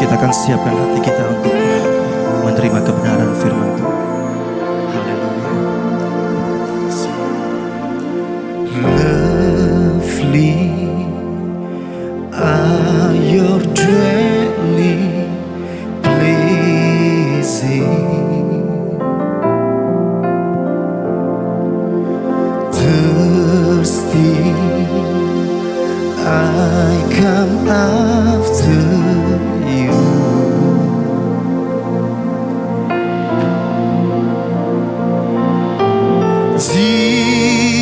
Kita akan siapkan hati kita untuk menerima kebenaran firman Tuhan. Haleluya. Lovely are your dwelling places. Thirsty I come after you. Jesus,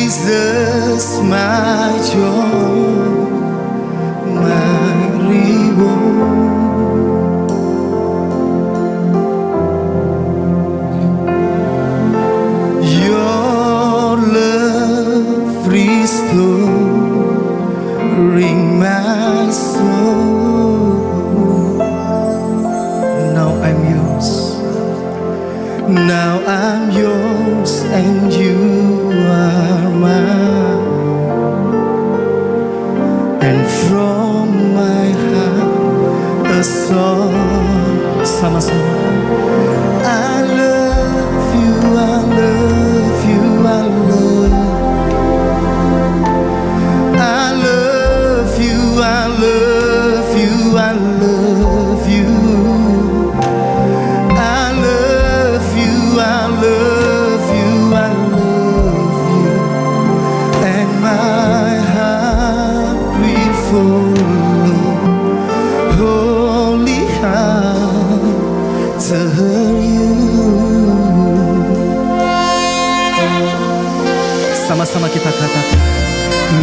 my joy, my reward. Your love restoring my soul. Now I'm yours. Now I'm yours and you are mine. And from my heart a song, sama-sama. I love you, I love you, I love you. I love you, I love you, I love you. I love you, I love you, I love you. And my heart will follow holy after you. Sama-sama kita katakan,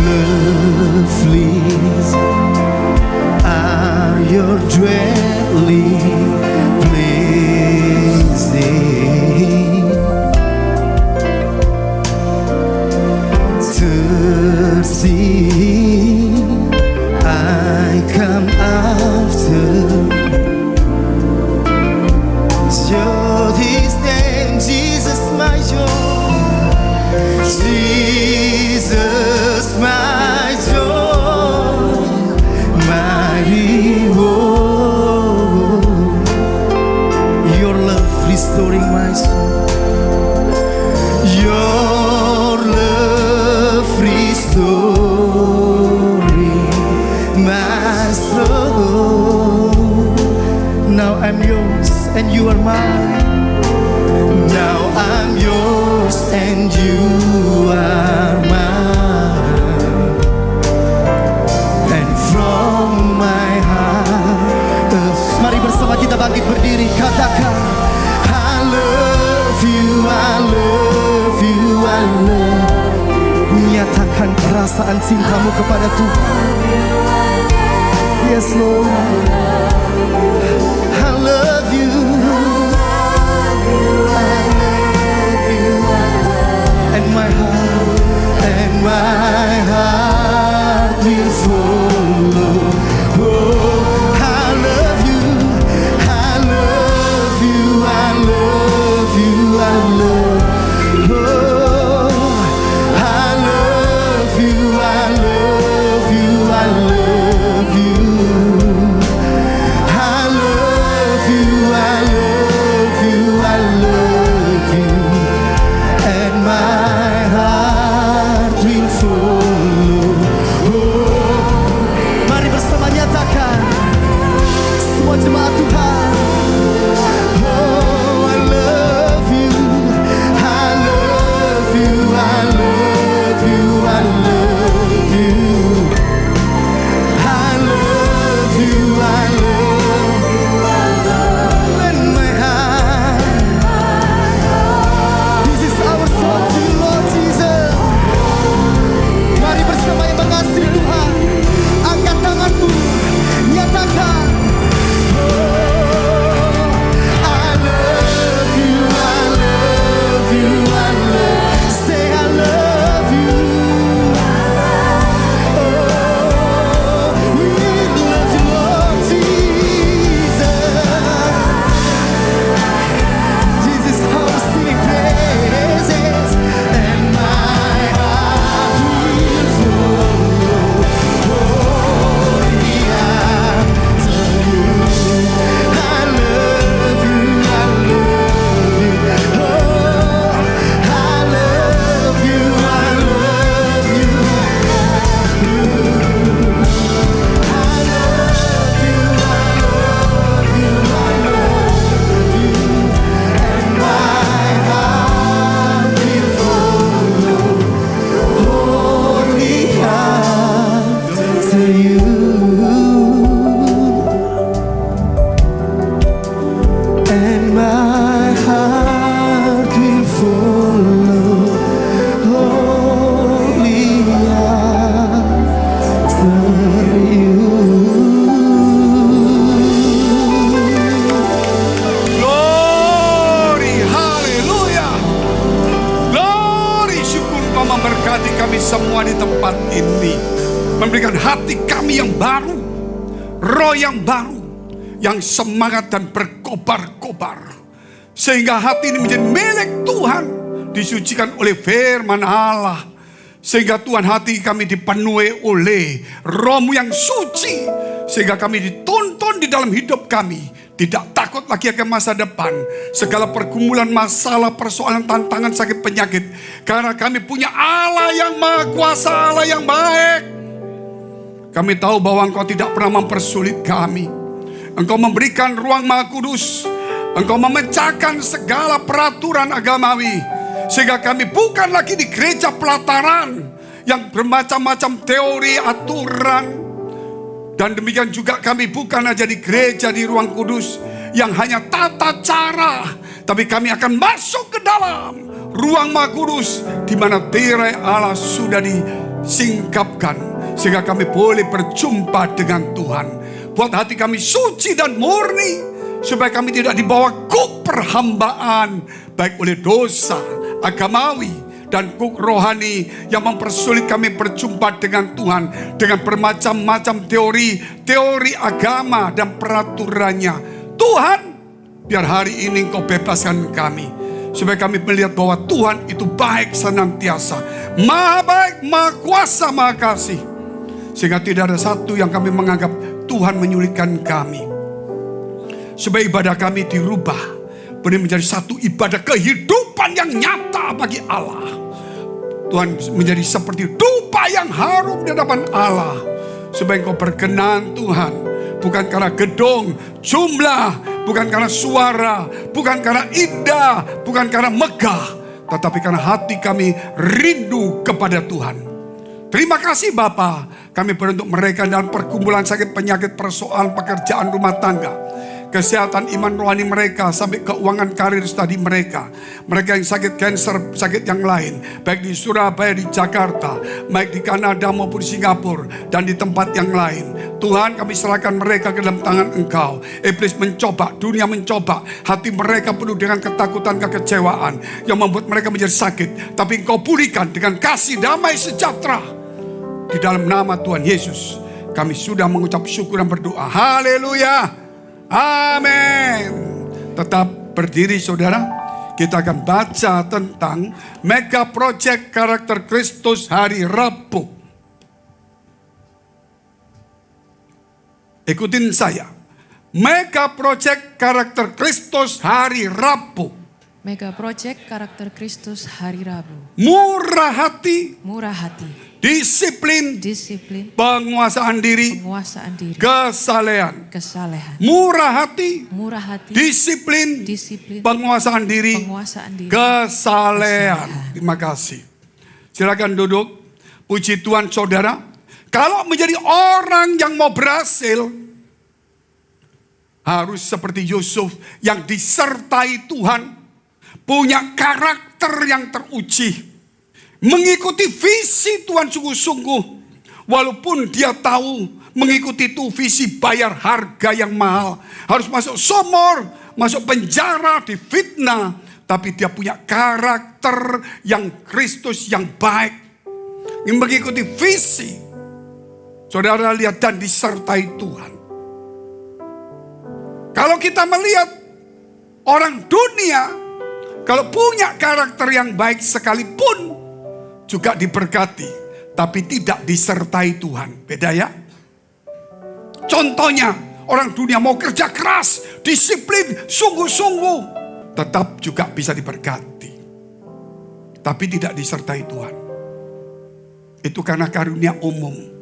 lovely are your dwelling places. Thirsty I come after. So his name, Jesus, my joy. Jesus, my joy, my reward. Your love restoring my soul. Your love restoring my soul. Now I'm yours and you are mine. Now I'm yours and you are mine. And from my heart, mari bersama kita bangkit berdiri, katakan, I love you, I love you, I love you. Nyatakan perasaan cintamu kepada Tuhan. Yes Lord, I love you. And my heart will follow. Oh, I love you, I love you, I love you, I love you. Oh, I love you, I love you, I love you. I love you, I love you, I love you. And my heart will follow. Oh, mari bersama nyatakan semua jemaat Tuhan. Oh, I love you, I love you, I love you, I love you. I love you, I love you, I love you. And my heart, this is our song to you, Lord Jesus. Mari bersama yang mengasihi Tuhan, angkat tanganmu, nyatakan, oh, Glory, haleluya. Glory, syukur Engkau memberkati kami semua di tempat ini. Memberikan hati kami yang baru, roh yang baru, yang semangat dan berkobar-kobar. Sehingga hati ini menjadi milik Tuhan, disucikan oleh firman Allah. Sehingga Tuhan, hati kami dipenuhi oleh Roh-Mu yang suci. Sehingga kami dituntun di dalam hidup kami. Tidak takut lagi akan masa depan. Segala pergumulan, masalah, persoalan, tantangan, sakit, penyakit. Karena kami punya Allah yang maha kuasa, Allah yang baik. Kami tahu bahwa Engkau tidak pernah mempersulit kami. Engkau memberikan ruang Maha Kudus. Engkau memecahkan segala peraturan agamawi. Sehingga kami bukan lagi di gereja pelataran yang bermacam-macam teori, aturan. Dan demikian juga kami bukan aja di gereja di ruang kudus yang hanya tata cara. Tapi kami akan masuk ke dalam ruang Maha Kudus, di mana tirai Allah sudah disingkapkan. Sehingga kami boleh berjumpa dengan Tuhan. Buat hati kami suci dan murni, supaya kami tidak dibawa kuk perhambaan, baik oleh dosa agamawi dan kuk rohani yang mempersulit kami berjumpa dengan Tuhan, dengan bermacam-macam teori agama dan peraturannya. Tuhan, biar hari ini Engkau bebaskan kami, supaya kami melihat bahwa Tuhan itu baik senantiasa, maha baik, maha kuasa, maha kasih. Sehingga tidak ada satu yang kami menganggap Tuhan menyulitkan kami. Supaya ibadah kami dirubah, boleh menjadi satu ibadah kehidupan yang nyata bagi Allah. Tuhan menjadi seperti dupa yang harum di hadapan Allah. Supaya Engkau berkenan Tuhan, bukan karena gedung, jumlah, bukan karena suara, bukan karena indah, bukan karena megah, tetapi karena hati kami rindu kepada Tuhan. Terima kasih Bapa, kami beruntuk mereka dalam pergumulan sakit, penyakit, persoalan, pekerjaan, rumah tangga, kesehatan, iman rohani mereka, sampai keuangan karir studi mereka. Mereka yang sakit kanker, sakit yang lain, baik di Surabaya, di Jakarta, baik di Kanada maupun di Singapura, dan di tempat yang lain. Tuhan, kami serahkan mereka ke dalam tangan Engkau. Iblis mencoba, dunia mencoba, hati mereka penuh dengan ketakutan, kekecewaan yang membuat mereka menjadi sakit. Tapi Engkau pulihkan dengan kasih, damai, sejahtera. Di dalam nama Tuhan Yesus, kami sudah mengucap syukur dan berdoa. Haleluya. Amin. Tetap berdiri saudara. Kita akan baca tentang Mega Project Karakter Kristus hari Rabu. Ikutin saya. Mega Project Karakter Kristus hari Rabu. Mega Project Karakter Kristus hari Rabu. Murah hati. Murah hati. Disiplin. Disiplin. Penguasaan diri. Penguasaan diri. Kesalehan. Kesalehan. Murah hati. Murah hati. Disiplin. Disiplin. Penguasaan diri. Penguasaan diri. Kesalehan. Terima kasih. Silakan duduk. Puji Tuhan saudara. Kalau menjadi orang yang mau berhasil, harus seperti Yusuf yang disertai Tuhan. Punya karakter yang teruji. Mengikuti visi Tuhan sungguh-sungguh. Walaupun dia tahu mengikuti itu visi bayar harga yang mahal. Harus masuk sumur, masuk penjara, difitnah. Tapi dia punya karakter yang Kristus yang baik. Yang mengikuti visi. Saudara lihat dan disertai Tuhan. Kalau kita melihat orang dunia, kalau punya karakter yang baik sekalipun juga diberkati, tapi tidak disertai Tuhan. Beda ya? Contohnya, orang dunia mau kerja keras, disiplin, sungguh-sungguh, tetap juga bisa diberkati. Tapi tidak disertai Tuhan. Itu karena karunia umum.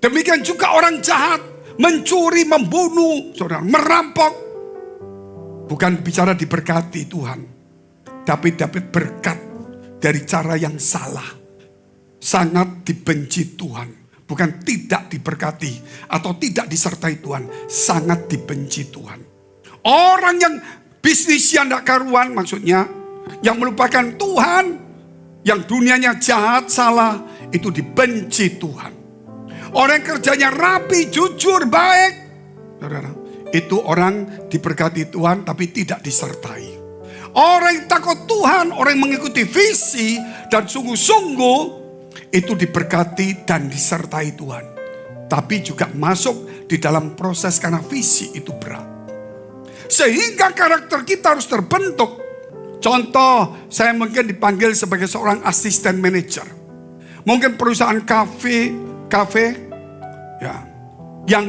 Demikian juga orang jahat, mencuri, membunuh, saudara, merampok. Bukan bicara diberkati Tuhan, tapi dapat berkat dari cara yang salah. Sangat dibenci Tuhan. Bukan tidak diberkati atau tidak disertai Tuhan. Sangat dibenci Tuhan. Orang yang bisnisnya tidak karuan, maksudnya yang melupakan Tuhan, yang dunianya jahat, salah, itu dibenci Tuhan. Orang yang kerjanya rapi, jujur, baik. Saudara, itu orang diberkati Tuhan tapi tidak disertai. Orang yang takut Tuhan, orang yang mengikuti visi dan sungguh-sungguh, itu diberkati dan disertai Tuhan. Tapi juga masuk di dalam proses karena visi itu berat. Sehingga karakter kita harus terbentuk. Contoh, saya mungkin dipanggil sebagai seorang asisten manajer. Mungkin perusahaan kafe ya, yang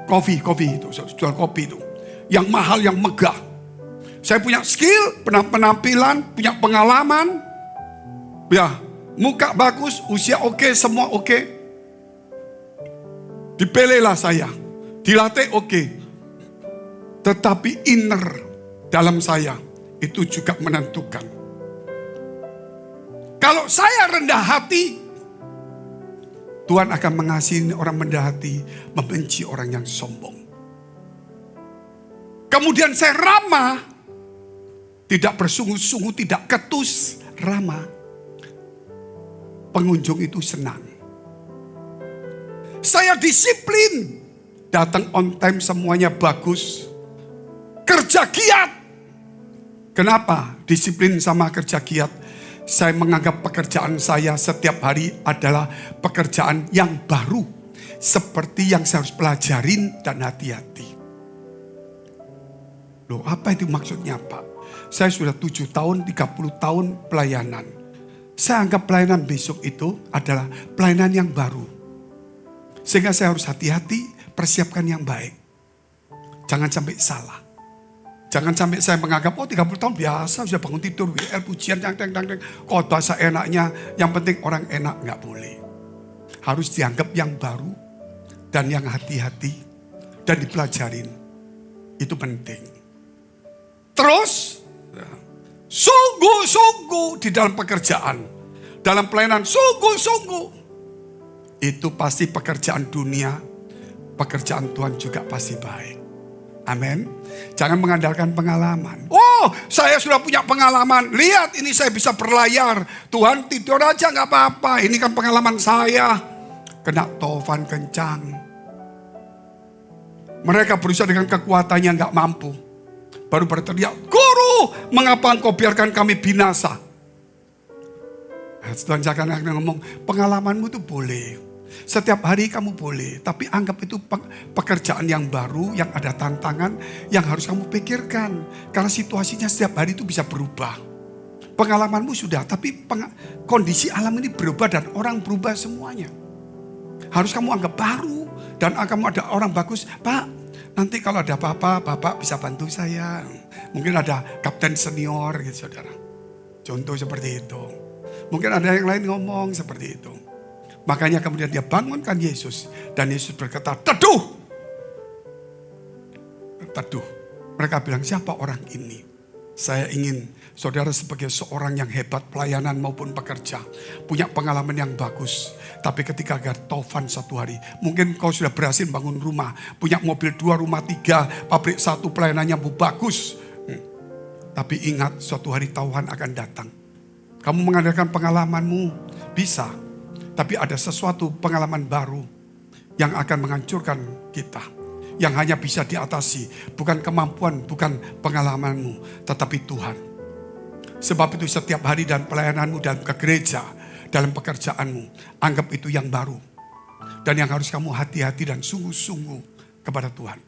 kopi itu, jual kopi itu. Yang mahal, yang megah. Saya punya skill, penampilan, punya pengalaman. Ya, muka bagus, usia oke, semua oke. Dipilihlah saya, dilatih oke. Tetapi inner dalam saya itu juga menentukan. Kalau saya rendah hati, Tuhan akan mengasihi orang rendah hati, membenci orang yang sombong. Kemudian saya ramah, tidak bersungguh-sungguh, tidak ketus, ramah. Pengunjung itu senang. Saya disiplin, datang on time semuanya bagus. Kerja giat. Kenapa disiplin sama kerja giat? Saya menganggap pekerjaan saya setiap hari adalah pekerjaan yang baru. Seperti yang saya harus pelajarin dan hati-hati. Loh, apa itu maksudnya, Pak? Saya sudah 7 tahun, 30 tahun pelayanan. Saya anggap pelayanan besok itu adalah pelayanan yang baru. Sehingga saya harus hati-hati, persiapkan yang baik. Jangan sampai salah. Jangan sampai saya menganggap, 30 tahun biasa, sudah bangun tidur, WL, pujian, khotbah seenaknya. Yang penting orang enak, nggak boleh. Harus dianggap yang baru dan yang hati-hati dan dipelajarin. Itu penting. Terus, sungguh-sungguh di dalam pekerjaan. Dalam pelayanan, sungguh-sungguh. Itu pasti pekerjaan dunia, pekerjaan Tuhan juga pasti baik. Amin. Jangan mengandalkan pengalaman. Oh, saya sudah punya pengalaman. Lihat, ini saya bisa berlayar. Tuhan tidur aja gak apa-apa. Ini kan pengalaman saya. Kena tofan kencang. Mereka berusaha dengan kekuatannya gak mampu. Baru berteriak, Guru, mengapa engkau biarkan kami binasa? Tuhan akan ngomong, pengalamanmu itu boleh. Setiap hari kamu boleh, tapi anggap itu pekerjaan yang baru, yang ada tantangan, yang harus kamu pikirkan. Karena situasinya setiap hari itu bisa berubah. Pengalamanmu sudah, tapi kondisi alam ini berubah dan orang berubah semuanya. Harus kamu anggap baru, dan kamu ada orang bagus. Pak, nanti kalau ada apa-apa, Bapak bisa bantu saya. Mungkin ada kapten senior gitu, saudara. Contoh seperti itu. Mungkin ada yang lain ngomong seperti itu. Makanya kemudian dia bangunkan Yesus. Dan Yesus berkata, teduh. Teduh. Mereka bilang, siapa orang ini? Saya ingin saudara sebagai seorang yang hebat pelayanan maupun pekerja. Punya pengalaman yang bagus. Tapi ketika ada tofan satu hari. Mungkin kau sudah berhasil bangun rumah. Punya mobil 2, rumah 3. Pabrik 1, pelayanannya bagus. Tapi ingat suatu hari Tuhan akan datang. Kamu mengandalkan pengalamanmu. Bisa. Tapi ada sesuatu pengalaman baru yang akan menghancurkan kita. Yang hanya bisa diatasi. Bukan kemampuan, bukan pengalamanmu. Tetapi Tuhan. Sebab itu setiap hari dan pelayananmu dalam ke gereja. Dalam pekerjaanmu. Anggap itu yang baru. Dan yang harus kamu hati-hati dan sungguh-sungguh kepada Tuhan.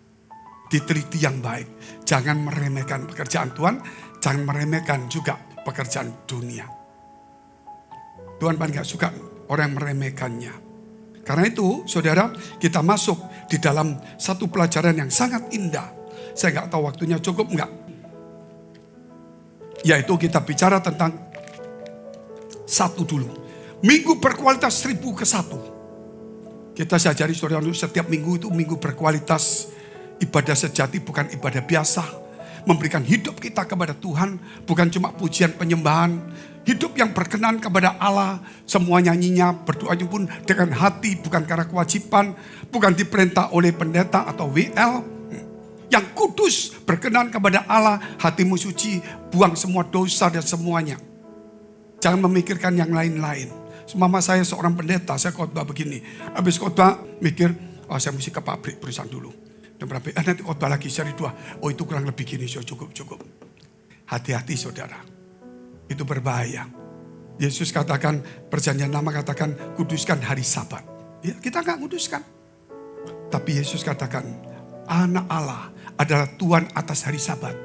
Diteliti yang baik. Jangan meremehkan pekerjaan Tuhan. Jangan meremehkan juga pekerjaan dunia. Tuhan paling gak suka orang yang meremehkannya. Karena itu, saudara, kita masuk di dalam satu pelajaran yang sangat indah. Saya nggak tahu waktunya cukup nggak. Yaitu kita bicara tentang satu dulu. Minggu berkualitas 1000 ke 1. Kita saya ajari saudara, setiap minggu itu minggu berkualitas. Ibadah sejati bukan ibadah biasa. Memberikan hidup kita kepada Tuhan. Bukan cuma pujian penyembahan. Hidup yang berkenan kepada Allah. Semua nyanyinya, berdoanya pun dengan hati. Bukan karena kewajiban. Bukan diperintah oleh pendeta atau WL. Yang kudus, berkenan kepada Allah. Hatimu suci, buang semua dosa dan semuanya. Jangan memikirkan yang lain-lain. Mama saya seorang pendeta, saya khotbah begini. Habis khotbah mikir, oh saya mesti ke pabrik perusahaan dulu. Dan berapa, nanti khotbah lagi seri 2. Oh itu kurang lebih gini, so cukup. Hati-hati saudara, itu berbahaya. Yesus katakan, perjanjian lama katakan, kuduskan hari Sabat. Ya, kita nggak kuduskan. Tapi Yesus katakan, anak Allah adalah Tuhan atas hari Sabat.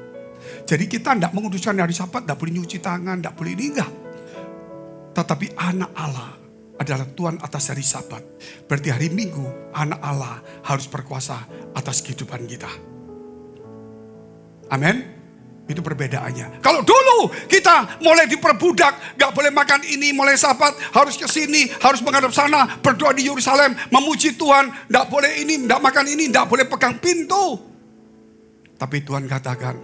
Jadi kita tidak menguduskan hari Sabat, tidak boleh nyuci tangan, tidak boleh ini, enggak. Tetapi anak Allah adalah Tuhan atas hari Sabat. Berarti hari Minggu, anak Allah harus berkuasa atas kehidupan kita. Amin. Itu perbedaannya. Kalau dulu kita mulai diperbudak, gak boleh makan ini, mulai Sabat, harus ke sini, harus menghadap sana, berdoa di Yerusalem, memuji Tuhan, gak boleh ini, gak makan ini, gak boleh pegang pintu. Tapi Tuhan katakan,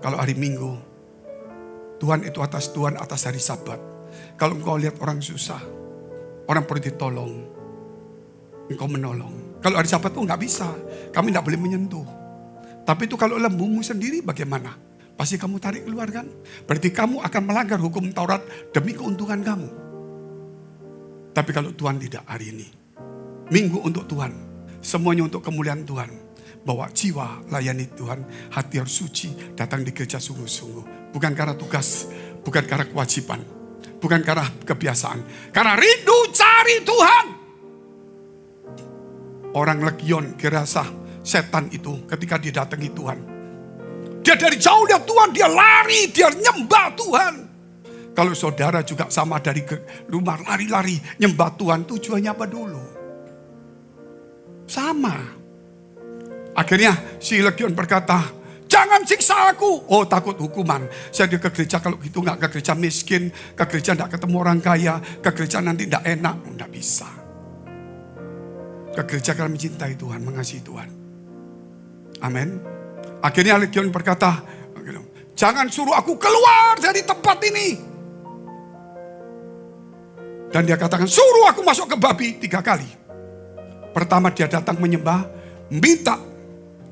kalau hari Minggu, Tuhan itu atas Tuhan atas hari Sabat. Kalau engkau lihat orang susah, orang perlu ditolong, engkau menolong. Kalau hari Sabat tuh gak bisa, kami gak boleh menyentuh. Tapi itu kalau lembumu sendiri bagaimana? Pasti kamu tarik keluar kan? Berarti kamu akan melanggar hukum Taurat demi keuntungan kamu. Tapi kalau Tuhan tidak hari ini. Minggu untuk Tuhan. Semuanya untuk kemuliaan Tuhan. Bawa jiwa, layani Tuhan. Hati harus suci, datang di gereja sungguh-sungguh. Bukan karena tugas, bukan karena kewajiban. Bukan karena kebiasaan. Karena rindu cari Tuhan. Orang legion gerasa. Setan itu ketika dia datangi Tuhan. Dia dari jauh lihat Tuhan, dia lari, dia nyembah Tuhan. Kalau saudara juga sama dari rumah lari-lari nyembah Tuhan, tujuannya apa dulu? Sama. Akhirnya si legion berkata, jangan siksa aku. Oh takut hukuman. Saya ke gereja kalau gitu gak ke gereja miskin, ke gereja gak ketemu orang kaya, ke gereja nanti gak enak. Gak bisa. Ke gereja karena mencintai Tuhan, mengasihi Tuhan. Amin. Akhirnya legion berkata, jangan suruh aku keluar dari tempat ini. Dan dia katakan, suruh aku masuk ke babi 3 kali. Pertama dia datang menyembah, minta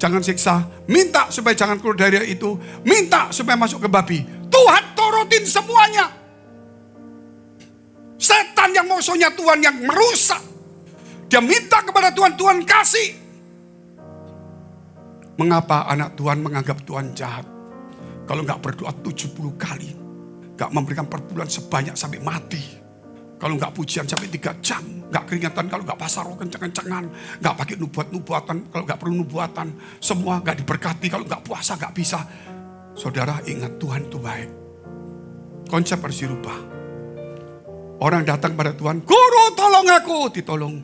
jangan siksa, minta supaya jangan keluar dari itu, minta supaya masuk ke babi. Tuhan turutin semuanya. Setan yang musuhnya Tuhan yang merusak. Dia minta kepada Tuhan, Tuhan kasih. Mengapa anak Tuhan menganggap Tuhan jahat? Kalau nggak berdoa 70 kali. Nggak memberikan perpuluhan sebanyak sampai mati. Kalau nggak pujian sampai 3 jam. Nggak keringatan kalau nggak pasar roh kencang-kencangan. Nggak pakai nubuat-nubuatan kalau nggak perlu nubuatan. Semua nggak diberkati kalau nggak puasa nggak bisa. Saudara ingat Tuhan itu baik. Konsep harus dirubah. Orang datang pada Tuhan, guru tolong aku. Ditolong.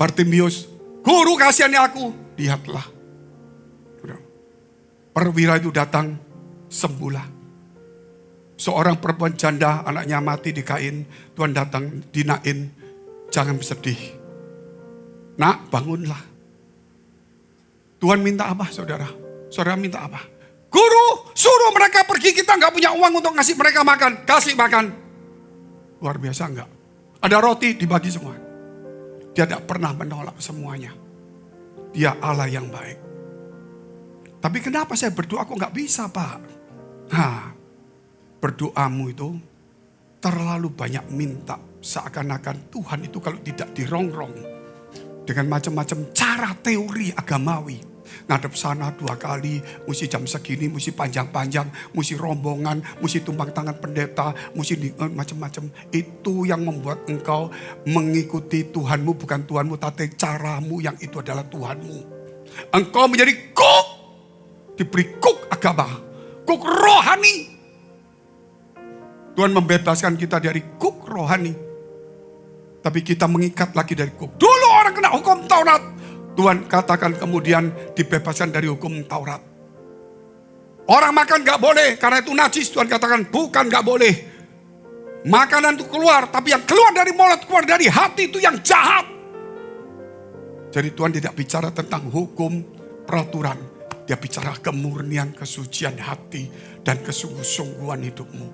Bartimius, guru kasihani aku. Lihatlah. Perwira itu datang, sembuhlah. Seorang perempuan janda, anaknya mati di kain. Tuhan datang, dinain. Jangan bersedih. Nak, bangunlah. Tuhan minta apa saudara? Saudara minta apa? Guru, suruh mereka pergi, kita gak punya uang untuk ngasih mereka makan. Kasih makan. Luar biasa enggak? Ada roti, dibagi semua. Dia tidak pernah menolak semuanya. Dia Allah yang baik. Tapi kenapa saya berdoa kok gak bisa Pak? Nah, berdoamu itu terlalu banyak minta. Seakan-akan Tuhan itu kalau tidak dirongrong. Dengan macam-macam cara teori agamawi. Ngadep sana 2 kali, mesti jam segini, mesti panjang-panjang, mesti rombongan, mesti tumpang tangan pendeta, mesti macam-macam. Itu yang membuat engkau mengikuti Tuhanmu, bukan Tuhanmu, tapi caramu yang itu adalah Tuhanmu. Engkau menjadi kuk, diberi kuk agama, kuk rohani. Tuhan membebaskan kita dari kuk rohani. Tapi kita mengikat lagi dari kuk. Dulu orang kena hukum Taurat. Tuhan katakan kemudian dibebaskan dari hukum Taurat. Orang makan gak boleh karena itu najis. Tuhan katakan bukan gak boleh. Makanan itu keluar. Tapi yang keluar dari mulut, keluar dari hati itu yang jahat. Jadi Tuhan tidak bicara tentang hukum, peraturan. Dia bicara kemurnian, kesucian hati dan kesungguh-sungguhan hidupmu.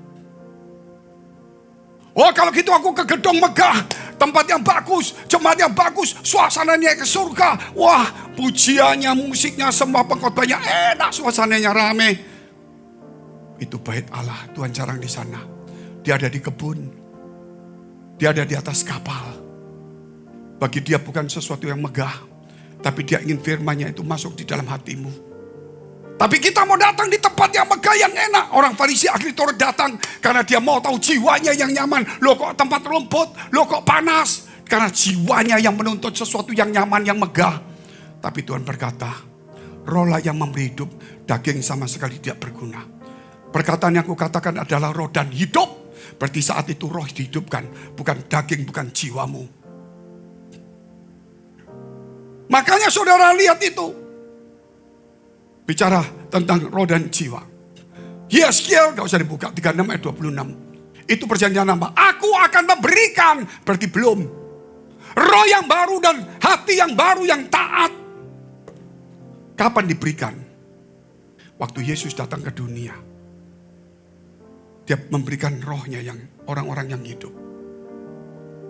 Oh kalau gitu aku ke gedung megah, tempat yang bagus, jemaat yang bagus, suasananya ke surga. Wah pujiannya, musiknya, semua pengkhotbahnya enak, suasananya rame. Itu bait Allah, Tuhan jarang di sana. Dia ada di kebun. Dia ada di atas kapal. Bagi dia bukan sesuatu yang megah. Tapi dia ingin firman-Nya itu masuk di dalam hatimu. Tapi kita mau datang di tempat yang megah, yang enak. Orang Farisi, ahli Taurat datang karena dia mau tahu jiwanya yang nyaman. Loh kok tempat rumput? Loh kok panas? Karena jiwanya yang menuntut sesuatu yang nyaman, yang megah. Tapi Tuhan berkata, rohlah yang memberi hidup, daging sama sekali tidak berguna. Perkataan yang aku katakan adalah roh dan hidup. Berarti saat itu roh dihidupkan, bukan daging, bukan jiwamu. Makanya saudara lihat itu. Bicara tentang roh dan jiwa. Yeskiel, gak usah dibuka, 36 ayat 26. Itu perjanjian lama. Aku akan memberikan, berarti belum. Roh yang baru dan hati yang baru yang taat. Kapan diberikan? Waktu Yesus datang ke dunia. Dia memberikan rohnya yang orang-orang yang hidup.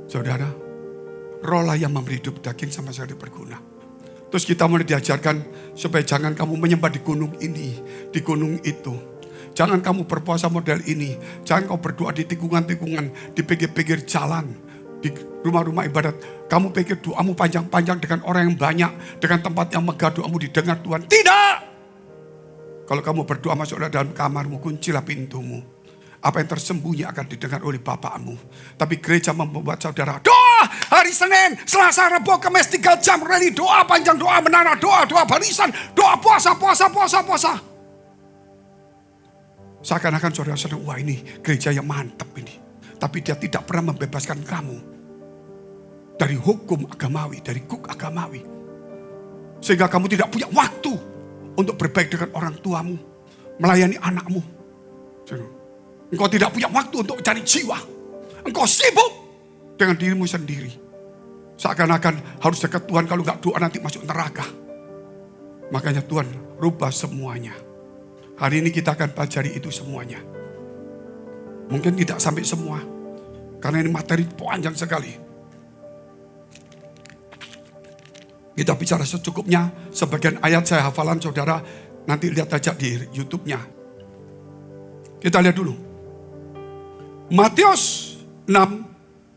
Saudara, rohlah yang memberi hidup, daging sama sekali berguna. Terus kita mulai diajarkan supaya jangan kamu menyembah di gunung ini, di gunung itu. Jangan kamu berpuasa model ini. Jangan kau berdoa di tikungan-tikungan, di pinggir-pinggir jalan, di rumah-rumah ibadat. Kamu pikir doamu panjang-panjang dengan orang yang banyak, dengan tempat yang megah doamu didengar Tuhan. Tidak! Kalau kamu berdoa masuk dalam kamarmu, kuncilah pintumu. Apa yang tersembunyi akan didengar oleh Bapakmu. Tapi gereja membuat saudara doa hari Senin, Selasa, Rabu, Kamis 3 jam rally doa panjang, doa menara, doa barisan, doa puasa. Seakan-akan saudara sedang, wah ini gereja yang mantap ini. Tapi dia tidak pernah membebaskan kamu dari hukum agamawi, dari kuk agamawi. Sehingga kamu tidak punya waktu untuk berbaik dengan orang tuamu, melayani anakmu. Engkau tidak punya waktu untuk cari jiwa. Engkau sibuk dengan dirimu sendiri. Seakan-akan harus dekat Tuhan, kalau gak doa nanti masuk neraka. Makanya Tuhan rubah semuanya. Hari ini kita akan pelajari itu semuanya. Mungkin tidak sampai semua. Karena ini materi panjang sekali. Kita bicara secukupnya. Sebagian ayat saya hafalan saudara. Nanti lihat aja di YouTube-nya. Kita lihat dulu. Matius 6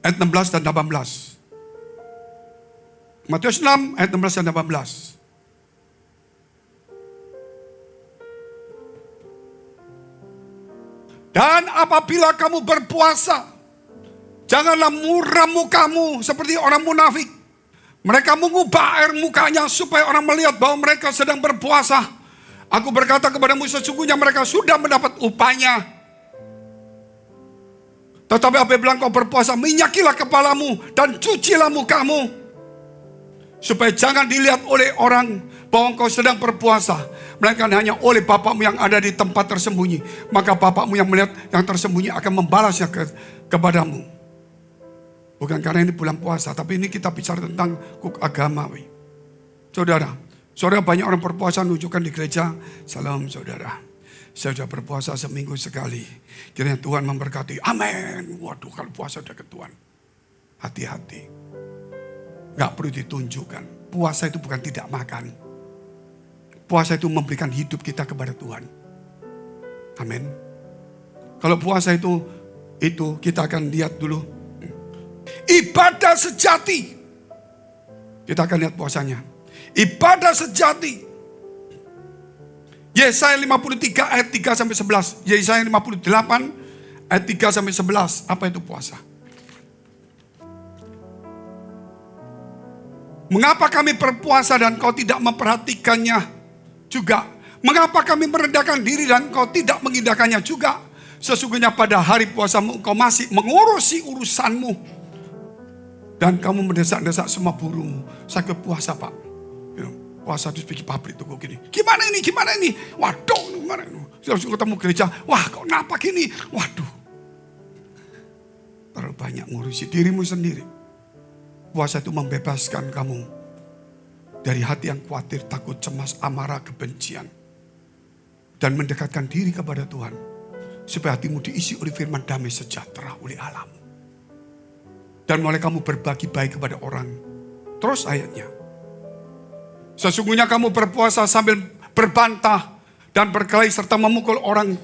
ayat 16 dan 18. Matius 6 ayat 16 dan 18. Dan apabila kamu berpuasa, janganlah muram mukamu seperti orang munafik. Mereka mengubah air mukanya supaya orang melihat bahwa mereka sedang berpuasa. Aku berkata kepadamu, sesungguhnya mereka sudah mendapat upahnya. Tetapi apabila engkau berpuasa, minyakilah kepalamu dan cucilah mukamu. Supaya jangan dilihat oleh orang bahwa engkau sedang berpuasa. Melainkan hanya oleh Bapakmu yang ada di tempat tersembunyi. Maka Bapakmu yang melihat yang tersembunyi akan membalasnya kepadamu. Bukan karena ini bulan puasa, tapi ini kita bicara tentang kuk agamawi. Saudara banyak orang berpuasa menunjukkan di gereja. Salam saudara. Saya sudah berpuasa seminggu sekali. Kiranya Tuhan memberkati. Amin. Waduh, kalau puasa udah ke Tuhan. Hati-hati. Gak perlu ditunjukkan. Puasa itu bukan tidak makan. Puasa itu memberikan hidup kita kepada Tuhan. Amin. Kalau puasa itu kita akan lihat dulu. Ibadah sejati. Kita akan lihat puasanya. Ibadah sejati. Yesaya 53 ayat 3 sampai 11. Yesaya 58 ayat 3 sampai 11. Apa itu puasa? Mengapa kami berpuasa dan kau tidak memperhatikannya juga? Mengapa kami merendahkan diri dan kau tidak mengindahkannya juga? Sesungguhnya pada hari puasamu engkau masih mengurusi urusanmu. Dan kamu mendesak-desak semua burumu. Saya ke puasa pak. Puasa terus pergi pabrik tuh gini. Gimana ini? Waduh, gimana ini? Terus ketemu gereja. Wah, kok kenapa gini? Waduh. Terlalu banyak ngurusi dirimu sendiri. Puasa itu membebaskan kamu dari hati yang khawatir, takut, cemas, amarah, kebencian. Dan mendekatkan diri kepada Tuhan. Supaya hatimu diisi oleh firman damai sejahtera oleh Allahmu. Dan mulai kamu berbagi baik kepada orang. Terus ayatnya. Sesungguhnya kamu berpuasa sambil berbantah dan berkelahi serta memukul orang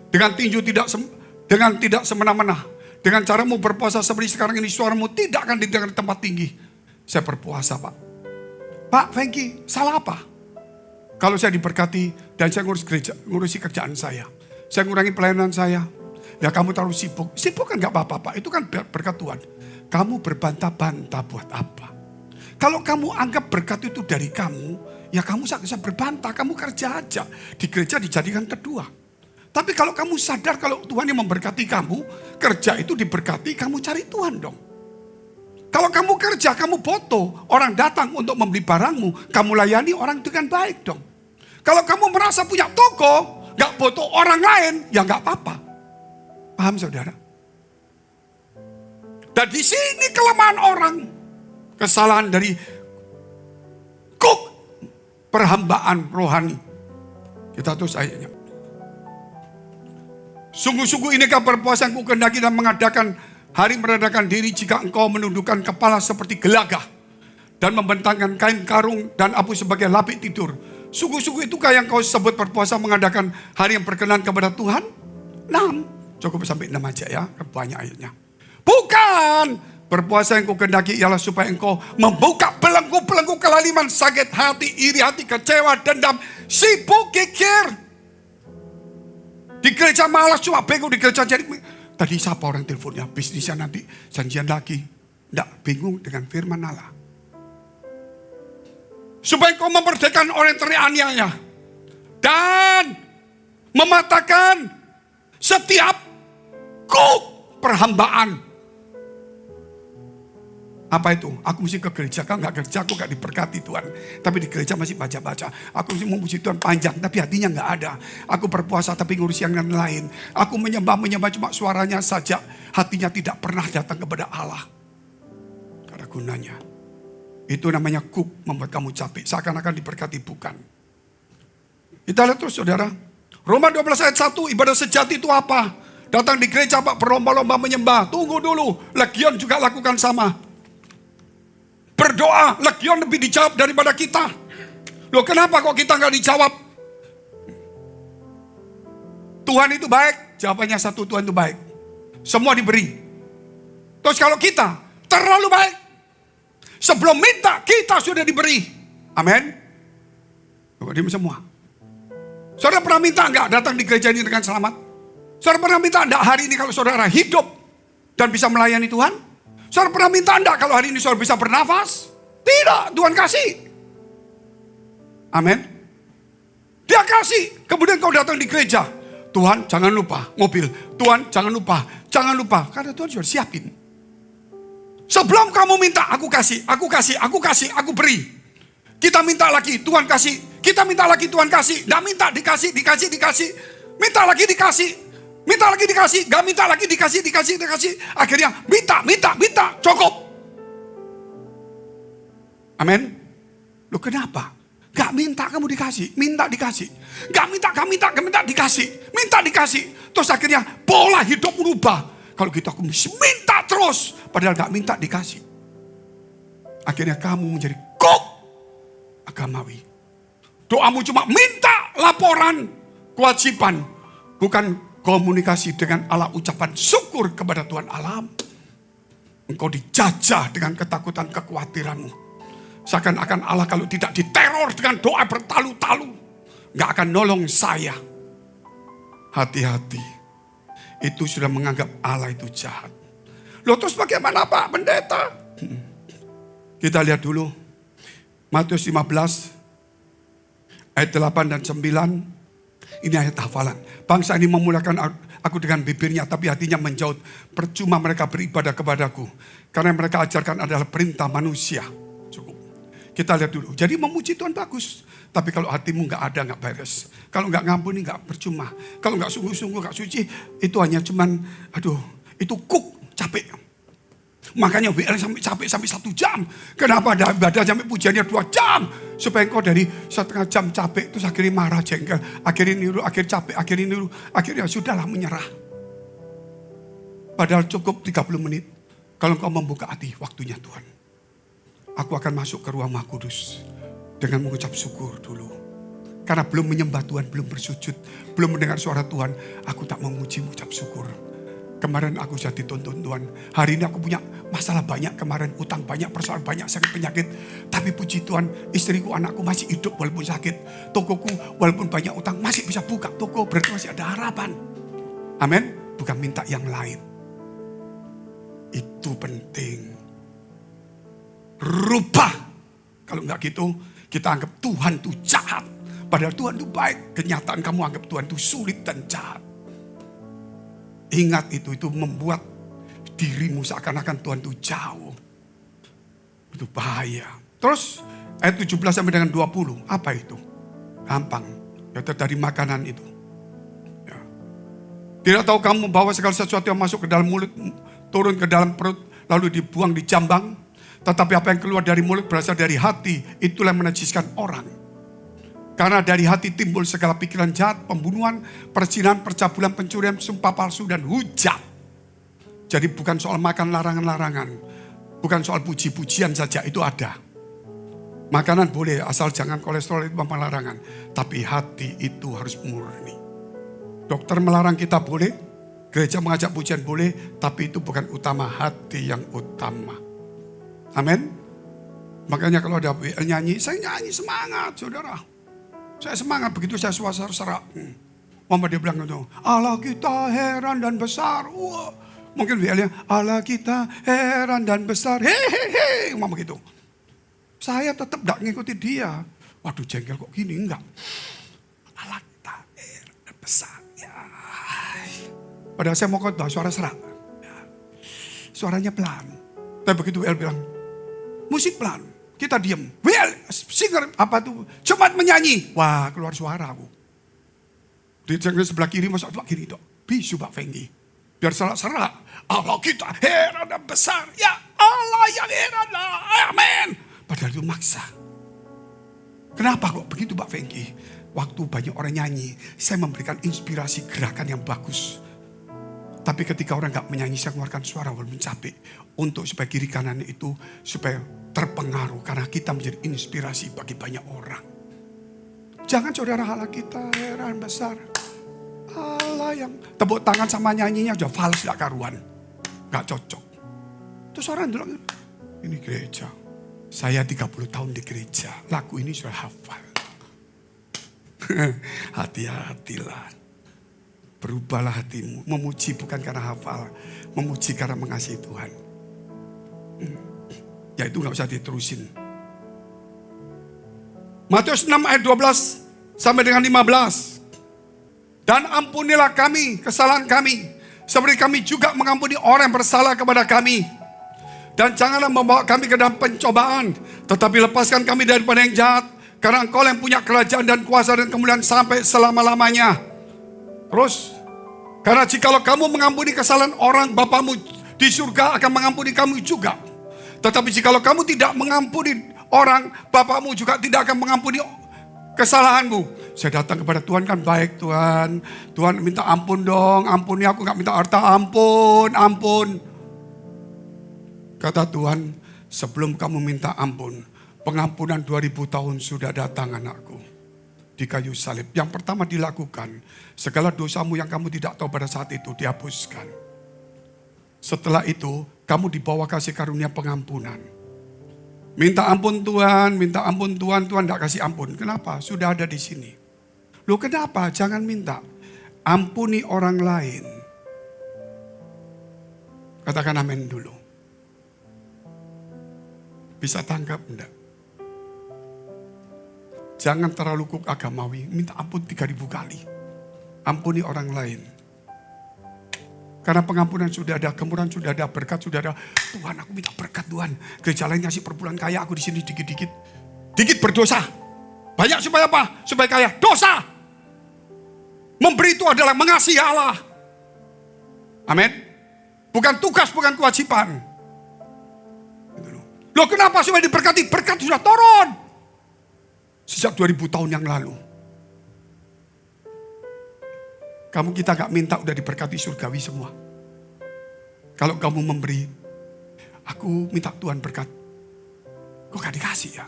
dengan tinju dengan tidak semena-mena. Dengan caramu berpuasa seperti sekarang ini, suaramu tidak akan didengar di tempat tinggi. Saya berpuasa, Pak. Pak Franky, salah apa? Kalau saya diberkati dan saya ngurus gereja, ngurusi kerjaan saya ngurangi pelayanan saya. Ya kamu terlalu sibuk. Sibuk kan gak apa-apa, Pak. Itu kan berkat Tuhan. Kamu berbantah-bantah buat apa? Kalau kamu anggap berkat itu dari kamu, ya kamu bisa berbantah. Kamu kerja aja. Di gereja dijadikan kedua. Tapi kalau kamu sadar kalau Tuhan yang memberkati kamu, kerja itu diberkati, kamu cari Tuhan dong. Kalau kamu kerja, kamu foto, orang datang untuk membeli barangmu, kamu layani orang dengan baik dong. Kalau kamu merasa punya toko, gak foto orang lain, ya gak apa-apa. Paham saudara? Dan di sini kelemahan orang, kesalahan dari kuk perhambaan rohani. Kita terus ayatnya. Sungguh-sungguh inikah berpuasa yang kukendaki dan mengadakan hari merendahkan diri jika engkau menundukkan kepala seperti gelagah dan membentangkan kain karung dan abu sebagai lapik tidur. Sungguh-sungguh itukah yang kau sebut berpuasa mengadakan hari yang berkenan kepada Tuhan? 6. Cukup sampai 6 aja ya, banyak ayatnya. Bukan, berpuasa yang kukendaki ialah supaya engkau membuka belenggu-belenggu kelaliman, sakit hati, iri hati, kecewa, dendam, sibuk, kikir. Di gereja malas cuma bengong, di gereja jadi tadi siapa orang teleponnya, bisnisnya nanti janjian lagi. Tidak bingung dengan firman Allah. Supaya kau memerdekakan orang yang teraniaya. Dan mematahkan setiap kuk perhambaan. Apa itu? Aku mesti ke gereja, kalau nggak kerja aku nggak diberkati Tuhan. Tapi di gereja masih baca-baca. Aku mesti memuji Tuhan panjang, tapi hatinya nggak ada. Aku berpuasa tapi ngurus yang lain. Aku menyembah cuma suaranya saja. Hatinya tidak pernah datang kepada Allah. Gak ada gunanya. Itu namanya kuk, membuat kamu capek. Seakan-akan diberkati, bukan. Kita lihat terus saudara. Roma 12 ayat 1, ibadah sejati itu apa? Datang di gereja Pak, berlomba-lomba menyembah. Tunggu dulu, legion juga lakukan sama. Berdoa, legion lebih dijawab daripada kita. Loh kenapa kok kita nggak dijawab? Tuhan itu baik, jawabannya satu, Tuhan itu baik. Semua diberi. Terus kalau kita terlalu baik, sebelum minta kita sudah diberi. Amin. Diam semua. Saudara pernah minta enggak datang di gereja ini dengan selamat? Saudara pernah minta enggak hari ini kalau saudara hidup dan bisa melayani Tuhan? Saudara pernah minta enggak kalau hari ini saudara bisa bernafas? Tidak, Tuhan kasih. Amin. Dia kasih. Kemudian kau datang di gereja. Tuhan jangan lupa mobil. Tuhan jangan lupa. Jangan lupa. Karena Tuhan sudah siapin. Sebelum kamu minta, aku kasih, aku kasih, aku kasih, aku beri. Kita minta lagi, Tuhan kasih. Kita minta lagi, Tuhan kasih. Nggak minta, dikasih, dikasih, dikasih. Minta lagi, dikasih. Minta lagi, dikasih. Nggak minta lagi, dikasih, dikasih, dikasih. Akhirnya minta, cukup. Amin. Loh kenapa? Gak minta kamu dikasih, minta dikasih. Gak minta dikasih. Minta dikasih. Terus akhirnya pola hidup berubah. Kalau gitu aku minta terus. Padahal gak minta dikasih. Akhirnya kamu menjadi kok agamawi. Doamu cuma minta laporan kewajiban. Bukan komunikasi dengan Allah, ucapan syukur kepada Tuhan Allah. Engkau dijajah dengan ketakutan kekhawatiranmu. Seakan-akan Allah kalau tidak diteror dengan doa bertalu-talu, gak akan nolong saya. Hati-hati. Itu sudah menganggap Allah itu jahat. Loh terus bagaimana Pak Pendeta? Kita lihat dulu. Matius 15 ayat 8 dan 9. Ini ayat hafalan. Bangsa ini memulakan aku dengan bibirnya, tapi hatinya menjauh. Percuma mereka beribadah kepadaku. Karena yang mereka ajarkan adalah perintah manusia. Cukup. Kita lihat dulu. Jadi memuji Tuhan bagus. Tapi kalau hatimu gak ada, gak beres. Kalau gak ngampuni, gak percuma. Kalau gak sungguh-sungguh, gak suci, itu hanya cuman, itu kuk, capek. Makanya WL sampai capek sampai 1 jam. Kenapa ada ibadah sampai pujiannya 2 jam? Supaya engkau dari 1,5 jam capek, terus akhirnya marah, jengkel. Akhirnya niru, akhirnya capek, akhirnya niru. Akhirnya sudahlah menyerah. Padahal cukup 30 menit. Kalau engkau membuka hati, waktunya Tuhan. Aku akan masuk ke ruang Maha Kudus. Dengan mengucap syukur dulu. Karena belum menyembah Tuhan, belum bersujud, belum mendengar suara Tuhan. Aku tak memuji, mengucap syukur. Kemarin aku sudah dituntun Tuhan. Hari ini aku punya masalah banyak. Kemarin utang banyak, persoalan banyak, sakit penyakit. Tapi puji Tuhan, istriku, anakku masih hidup walaupun sakit. Tokoku walaupun banyak utang masih bisa buka toko. Berarti masih ada harapan. Amin. Bukan minta yang lain. Itu penting. Rubah. Kalau enggak gitu, kita anggap Tuhan itu jahat. Padahal Tuhan itu baik. Kenyataan kamu anggap Tuhan itu sulit dan jahat. Ingat itu membuat dirimu seakan-akan Tuhan itu jauh. Itu bahaya. Terus ayat 17 sampai dengan 20. Apa itu? Gampang. Yaitu dari makanan itu. Ya. Tidak tahu kamu bahwa segala sesuatu yang masuk ke dalam mulut, turun ke dalam perut, lalu dibuang di jambang. Tetapi apa yang keluar dari mulut berasal dari hati. Itulah yang menajiskan orang. Karena dari hati timbul segala pikiran jahat, pembunuhan, perzinahan, percabulan, pencurian, sumpah palsu, dan hujat. Jadi bukan soal makan larangan-larangan. Bukan soal puji-pujian saja, itu ada. Makanan boleh, asal jangan kolesterol itu larangan. Tapi hati itu harus murni. Dokter melarang kita boleh, gereja mengajak pujian boleh, tapi itu bukan utama, hati yang utama. Amin. Makanya kalau ada WL nyanyi, saya nyanyi semangat saudara. Saya semangat begitu saya suasana serak. Mama dia bilang itu, Allah kita heran dan besar. Wah, mungkin WL-nya, Allah kita heran dan besar. Hehehe, mama gitu. Saya tetap gak ngikuti dia. Waduh jengkel kok gini, enggak. Allah kita heran dan besar. Ya. Padahal saya mau khotbah suara serak. Ya. Suaranya pelan. Tapi begitu WL bilang, musik pelan. Kita diam. Well, singer apa tuh? Cepat menyanyi. Wah, keluar suara aku. Di sebelah kiri, masuk sebelah kiri itu. Bisu Pak Fenggi. Biar serak-serak. Allah kita heran dan besar. Ya Allah yang heran lah. Amin. Padahal itu maksa. Kenapa kok begitu Pak Fenggi? Waktu banyak orang nyanyi, saya memberikan inspirasi gerakan yang bagus. Tapi ketika orang gak menyanyi, saya mengeluarkan suara walaupun capek. Untuk supaya kiri kanan itu, supaya terpengaruh. Karena kita menjadi inspirasi bagi banyak orang. Jangan saudara Allah kita heran besar. Allah yang tepuk tangan sama nyanyinya udah fals gak karuan. Gak cocok. Terus orang bilang, ini gereja. Saya 30 tahun di gereja. Lagu ini sudah hafal. Hati-hatilah. Berubahlah hatimu. Memuji bukan karena hafal. Memuji karena mengasihi Tuhan. Ya itu gak usah diterusin. Matius 6 ayat 12 sampai dengan 15. Dan ampunilah kami kesalahan kami. Seperti kami juga mengampuni orang yang bersalah kepada kami. Dan janganlah membawa kami ke dalam pencobaan. Tetapi lepaskan kami daripada yang jahat. Karena Engkau yang punya kerajaan dan kuasa dan kemuliaan sampai selama-lamanya. Terus, karena jikalau kamu mengampuni kesalahan orang, Bapamu di surga akan mengampuni kamu juga. Tetapi jikalau kamu tidak mengampuni orang, Bapamu juga tidak akan mengampuni kesalahanmu. Saya datang kepada Tuhan kan baik Tuhan. Tuhan minta ampun dong, ampuni aku, gak minta harta, ampun, ampun. Kata Tuhan, sebelum kamu minta ampun, pengampunan 2000 tahun sudah datang anakku. Di kayu salib. Yang pertama dilakukan, segala dosamu yang kamu tidak tahu pada saat itu dihapuskan. Setelah itu, kamu dibawa kasih karunia pengampunan. Minta ampun Tuhan, minta ampun Tuhan, Tuhan tidak kasih ampun. Kenapa? Sudah ada di sini. Loh kenapa? Jangan minta. Ampuni orang lain. Katakan amin dulu. Bisa tangkap enggak? Jangan terlalu kuk agamawi. Minta ampun 3000 kali. Ampuni orang lain. Karena pengampunan sudah ada, kemurahan sudah ada, berkat sudah ada. Tuhan aku minta berkat Tuhan. Gereja lain ngasih per bulan kaya, aku di sini dikit-dikit. Dikit berdosa. Banyak supaya apa? Supaya kaya. Dosa. Memberi itu adalah mengasihi Allah. Amin. Bukan tugas, bukan kewajiban. Loh kenapa supaya diberkati? Berkat sudah turun. Sejak 2000 tahun yang lalu. Kita gak minta udah diberkati surgawi semua. Kalau kamu memberi, aku minta Tuhan berkat. Kok gak dikasih ya?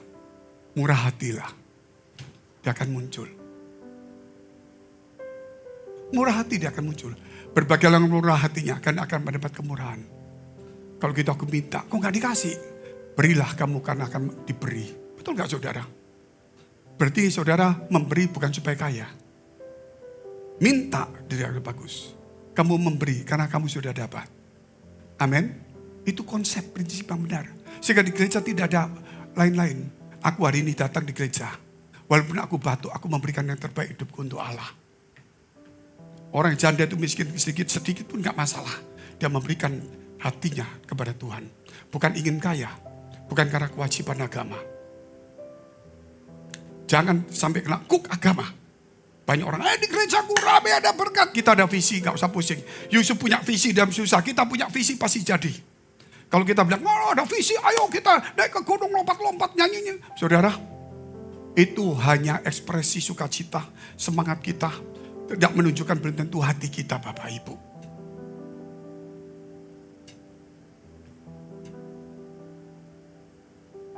Murah hatilah. Dia akan muncul. Murah hati dia akan muncul. Berbahagialah yang murah hatinya, karena akan mendapat kemurahan. Kalau gitu aku minta, kok gak dikasih? Berilah kamu karena akan diberi. Betul gak saudara? Berarti saudara memberi bukan supaya kaya. Minta tidak bagus. Kamu memberi karena kamu sudah dapat. Amin. Itu konsep prinsip yang benar. Sehingga di gereja tidak ada lain-lain. Aku hari ini datang di gereja. Walaupun aku batuk, aku memberikan yang terbaik hidupku untuk Allah. Orang janda itu miskin sedikit pun gak masalah. Dia memberikan hatinya kepada Tuhan. Bukan ingin kaya. Bukan karena kewajiban agama. Jangan sampai kena kuk agama. Banyak orang, di gerejaku rame ada berkat. Kita ada visi, gak usah pusing. Yusuf punya visi dalam susah, kita punya visi pasti jadi. Kalau kita bilang, oh ada visi, ayo kita naik ke gunung lompat-lompat nyanyinya. Saudara, itu hanya ekspresi sukacita, semangat kita. Tidak menunjukkan belum tentu hati kita Bapak Ibu.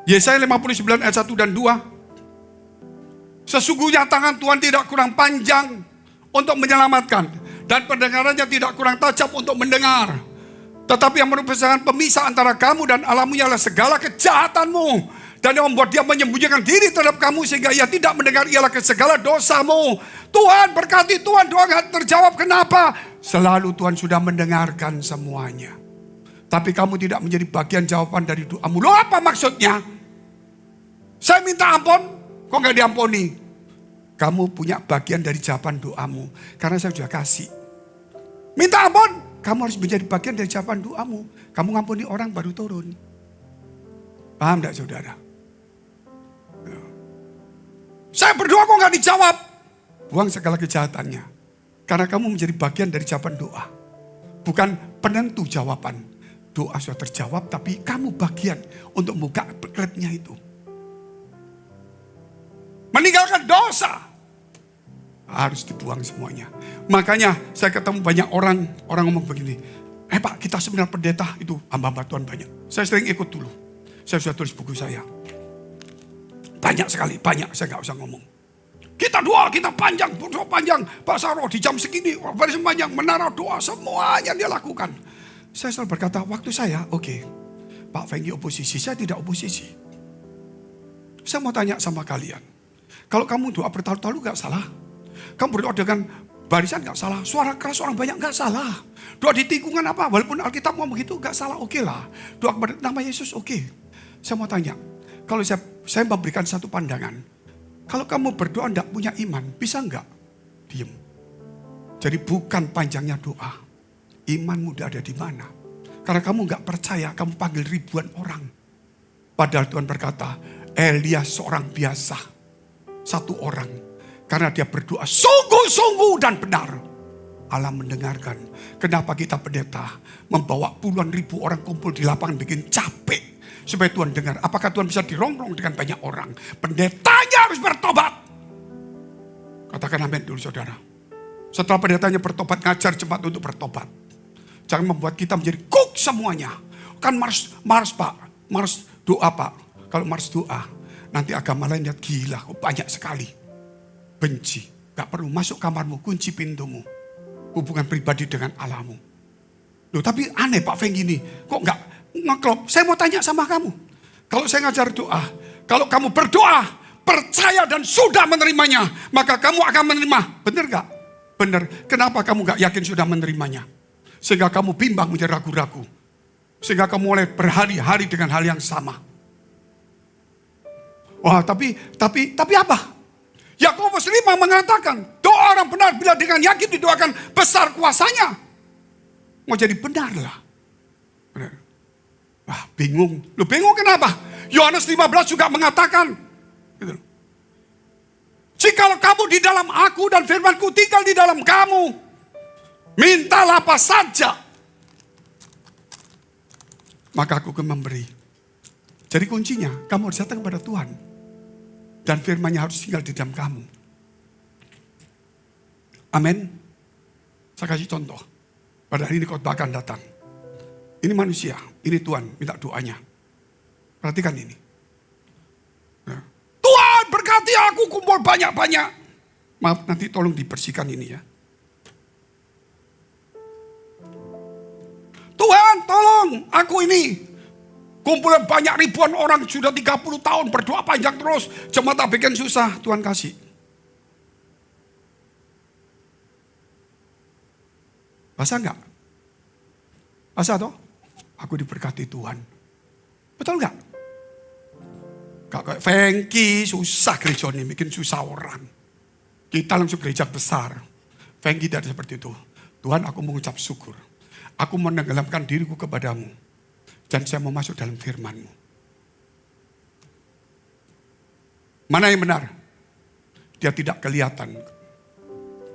Yesaya 59 ayat 1 dan 2. Sesungguhnya tangan Tuhan tidak kurang panjang untuk menyelamatkan. Dan pendengarannya tidak kurang tajam untuk mendengar. Tetapi yang merupakan pemisah antara kamu dan Allahmu ialah segala kejahatanmu. Dan yang membuat dia menyembunyikan diri terhadap kamu sehingga ia tidak mendengar ialah segala dosamu. Tuhan berkati, Tuhan doa gak terjawab. Kenapa? Selalu Tuhan sudah mendengarkan semuanya. Tapi kamu tidak menjadi bagian jawaban dari doamu. Loh apa maksudnya? Saya minta ampun. Kok gak diampuni? Kamu punya bagian dari jawaban doamu. Karena saya sudah kasih. Minta ampun. Kamu harus menjadi bagian dari jawaban doamu. Kamu ngampuni orang baru turun. Paham gak saudara? Saya berdoa kok gak dijawab. Buang segala kejahatannya. Karena kamu menjadi bagian dari jawaban doa. Bukan penentu jawaban. Doa sudah terjawab tapi kamu bagian untuk membuka klepnya itu. Meninggalkan dosa. Harus dibuang semuanya. Makanya saya ketemu banyak orang ngomong begini. Pak kita sebenarnya pendeta itu hamba-hamba Tuhan banyak. Saya sering ikut dulu. Saya sudah tulis buku saya. Banyak sekali, banyak. Saya gak usah ngomong. Kita doa, kita panjang. Pak Saro di jam segini. Panjang, menara doa. Semuanya dia lakukan. Saya selalu berkata, waktu saya oke. Pak Fenggi oposisi, saya tidak oposisi. Saya mau tanya sama kalian. Kalau kamu doa bertalu-talu gak salah. Kamu berdoa dengan barisan gak salah. Suara keras orang banyak gak salah. Doa di tikungan apa? Walaupun Alkitab ngomong begitu gak salah, oke lah. Doa kepada nama Yesus oke. Saya mau tanya. Kalau saya memberikan satu pandangan. Kalau kamu berdoa gak punya iman, bisa gak? Diem. Jadi bukan panjangnya doa. Imanmu ada di mana? Karena kamu gak percaya, kamu panggil ribuan orang. Padahal Tuhan berkata, Elia seorang biasa. Satu orang. Karena dia berdoa sungguh-sungguh dan benar. Allah mendengarkan. Kenapa kita pendeta membawa puluhan ribu orang kumpul di lapangan bikin capek. Supaya Tuhan dengar. Apakah Tuhan bisa dirongrong dengan banyak orang? Pendetanya harus bertobat. Katakan amin dulu saudara. Setelah pendetanya bertobat, ngajar jemaat untuk bertobat. Jangan membuat kita menjadi kuk semuanya. Kan mars Pak. Mars doa Pak. Kalau mars doa. Nanti agama lain lihat gila, banyak sekali. Benci, gak perlu masuk kamarmu, kunci pintumu. Hubungan pribadi dengan Allahmu. Loh tapi aneh Pak Feng gini, kok gak ngeklop? Saya mau tanya sama kamu. Kalau saya ngajar doa, kalau kamu berdoa, percaya dan sudah menerimanya, maka kamu akan menerima. Benar gak? Benar. Kenapa kamu gak yakin sudah menerimanya? Sehingga kamu bimbang menjadi ragu-ragu. Sehingga kamu mulai berhari-hari dengan hal yang sama. Wah, tapi apa? Yakobus 5 mengatakan, doa orang benar bila dengan yakin didoakan besar kuasanya. Mau jadi benar lah. Benar. Wah, bingung. Lu bingung kenapa? Yohanes 15 juga mengatakan, gitu. Jikalau kamu di dalam aku dan firmanku tinggal di dalam kamu, mintalah apa saja, maka aku akan memberi. Jadi kuncinya, kamu harus datang kepada Tuhan. Dan firman-Nya harus tinggal di dalam kamu. Amin. Saya kasih contoh. Pada hari ini khotbah akan datang. Ini manusia, ini Tuhan, minta doanya. Perhatikan ini. Tuhan berkati aku kumpul banyak-banyak. Maaf, nanti tolong dibersihkan ini ya. tolong aku ini. Kumpulan banyak ribuan orang sudah 30 tahun berdoa panjang terus. Cuma tak bikin susah, Tuhan kasih. Basah enggak? Basah toh? Aku diberkati Tuhan. Betul enggak? Gak kayak Fengki, susah gereja ini, bikin susah orang. Kita langsung gereja besar. Fengki tidak seperti itu. Tuhan, aku mengucap syukur. Aku menenggelamkan diriku kepadamu. Dan saya mau masuk dalam firman-Mu. Mana yang benar? Dia tidak kelihatan.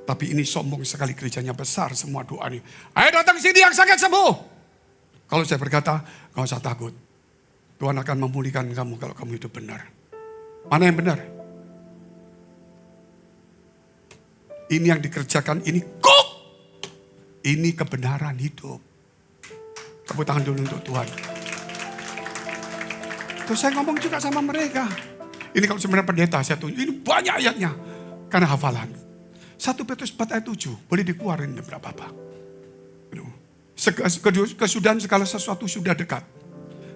Tapi ini sombong sekali, gerejanya besar, semua doa ini. Ayo datang sini yang sakit sembuh. Kalau saya berkata, gak usah takut. Tuhan akan memulihkan kamu kalau kamu hidup benar. Mana yang benar? Ini yang dikerjakan, ini kok. Ini kebenaran hidup. Tepuk tangan dulu untuk Tuhan. Terus saya ngomong juga sama mereka. Ini kalau sebenarnya pendeta saya tunjuk. Ini banyak ayatnya. Karena hafalan. 1 Petrus 4 ayat 7. Boleh dikeluarin berapa apa. Kesudahan segala sesuatu sudah dekat.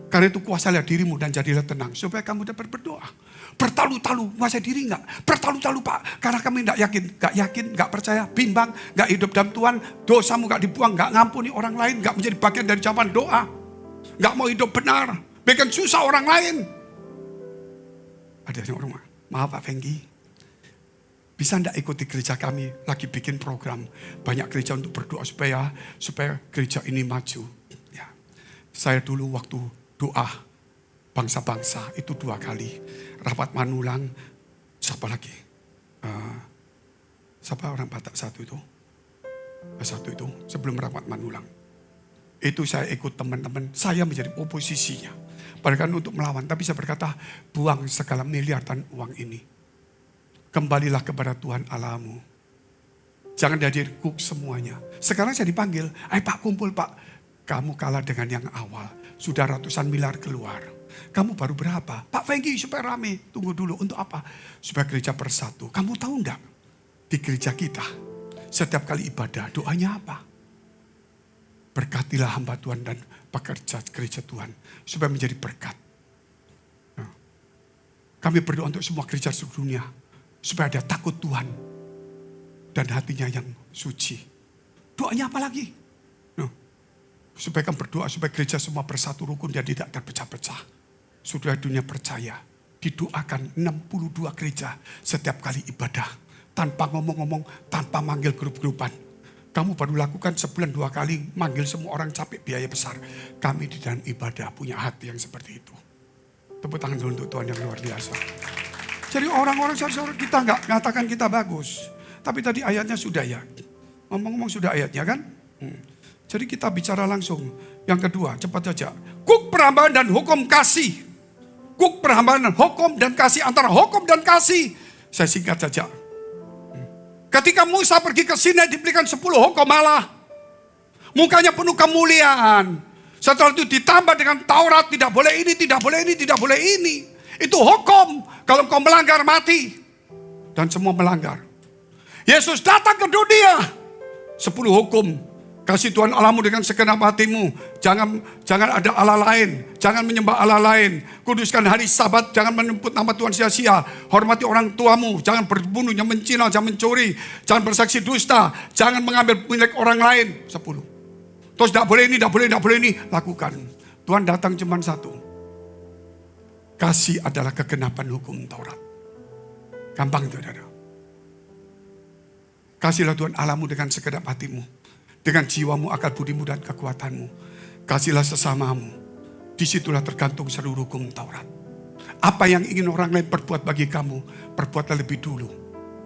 Karena itu kuasailah dirimu dan jadilah tenang. Supaya kamu dapat berdoa. Bertalu-talu, menguasai diri enggak? Bertalu-talu Pak. Karena kami enggak yakin, enggak percaya, bimbang, enggak hidup dalam Tuhan. Dosamu enggak dibuang, enggak ngampuni orang lain. Enggak menjadi bagian dari zaman doa. Enggak mau hidup benar. Bikin susah orang lain. Ada orang, maaf Pak Fengki. Bisa enggak ikuti gereja kami? Lagi bikin program. Banyak gereja untuk berdoa supaya gereja ini maju. Ya. Saya dulu waktu doa bangsa-bangsa itu 2 kali. Rapat Manulang, siapa lagi? Siapa orang Batak satu itu? Sebelum rapat Manulang. Itu saya ikut teman-teman, saya menjadi oposisinya. Padahal untuk melawan, tapi saya berkata, buang segala miliaran uang ini. Kembalilah kepada Tuhan Allahmu. Jangan jadi kuk semuanya. Sekarang saya dipanggil, ayo Pak kumpul Pak. Kamu kalah dengan yang awal. Sudah ratusan miliar keluar. Kamu baru berapa? Pak Fengki supaya rame. Tunggu dulu untuk apa? Supaya gereja bersatu. Kamu tahu enggak? Di gereja kita. Setiap kali ibadah doanya apa? Berkatilah hamba Tuhan dan pekerja gereja Tuhan. Supaya menjadi berkat. Nah, kami berdoa untuk semua gereja seluruh dunia. Supaya dia takut Tuhan. Dan hatinya yang suci. Doanya apa lagi? Supaya kamu berdoa, supaya gereja semua bersatu rukun dan tidak terpecah-pecah. Sudah dunia percaya, didoakan 62 gereja setiap kali ibadah. Tanpa ngomong-ngomong, tanpa manggil grup-grupan. Kamu baru lakukan sebulan 2 kali, manggil semua orang capek biaya besar. Kami di dalam ibadah punya hati yang seperti itu. Tepuk tangan dulu untuk Tuhan yang luar biasa. Jadi orang-orang saudara kita nggak mengatakan kita bagus. Tapi tadi ayatnya sudah ya. Ngomong-ngomong sudah ayatnya kan? Jadi kita bicara langsung. Yang kedua, cepat saja. Kuk perhambaan dan hukum kasih. Kuk perhambaan dan hukum dan kasih. Antara hukum dan kasih. Saya singkat saja. Ketika Musa pergi ke Sinai diberikan 10 hukum Allah. Mukanya penuh kemuliaan. Setelah itu ditambah dengan Taurat. Tidak boleh ini, tidak boleh ini, tidak boleh ini. Itu hukum. Kalau kau melanggar mati. Dan semua melanggar. Yesus datang ke dunia. 10 hukum. Kasih Tuhan Allahmu dengan segenap hatimu. Jangan ada Allah lain. Jangan menyembah Allah lain. Kuduskan hari Sabat. Jangan menyebut nama Tuhan sia-sia. Hormati orang tuamu. Jangan berbunuh, jangan mencina, jangan mencuri. Jangan bersaksi dusta. Jangan mengambil milik orang lain. 10. Terus tidak boleh ini, tidak boleh ini. Lakukan. Tuhan datang cuma 1. Kasih adalah kegenapan hukum Taurat. Gampang itu, saudara. Kasihlah Tuhan Allahmu dengan segenap hatimu. Dengan jiwamu, akal budimu, dan kekuatanmu. Kasihlah sesamamu. Disitulah tergantung seluruh hukum Taurat. Apa yang ingin orang lain perbuat bagi kamu, perbuatlah lebih dulu.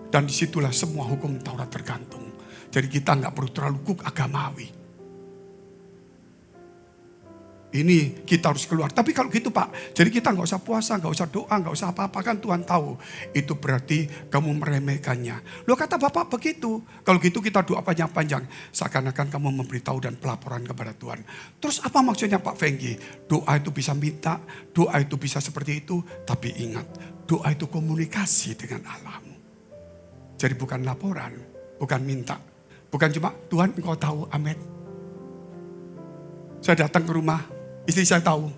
Dan disitulah semua hukum Taurat tergantung. Jadi kita nggak perlu terlalu kuk agamawi. Ini kita harus keluar. Tapi kalau gitu Pak, jadi kita nggak usah puasa, nggak usah doa, nggak usah apa-apa, kan Tuhan tahu. Itu berarti kamu meremehkannya. Loh kata Bapak begitu. Kalau gitu kita doa panjang-panjang. Seakan-akan kamu memberitahu dan pelaporan kepada Tuhan. Terus apa maksudnya Pak Fengki? Doa itu bisa minta, doa itu bisa seperti itu. Tapi ingat, doa itu komunikasi dengan Allahmu. Jadi bukan laporan, bukan minta. Bukan cuma Tuhan engkau tahu, amin. Saya datang ke rumah, istri saya tahu.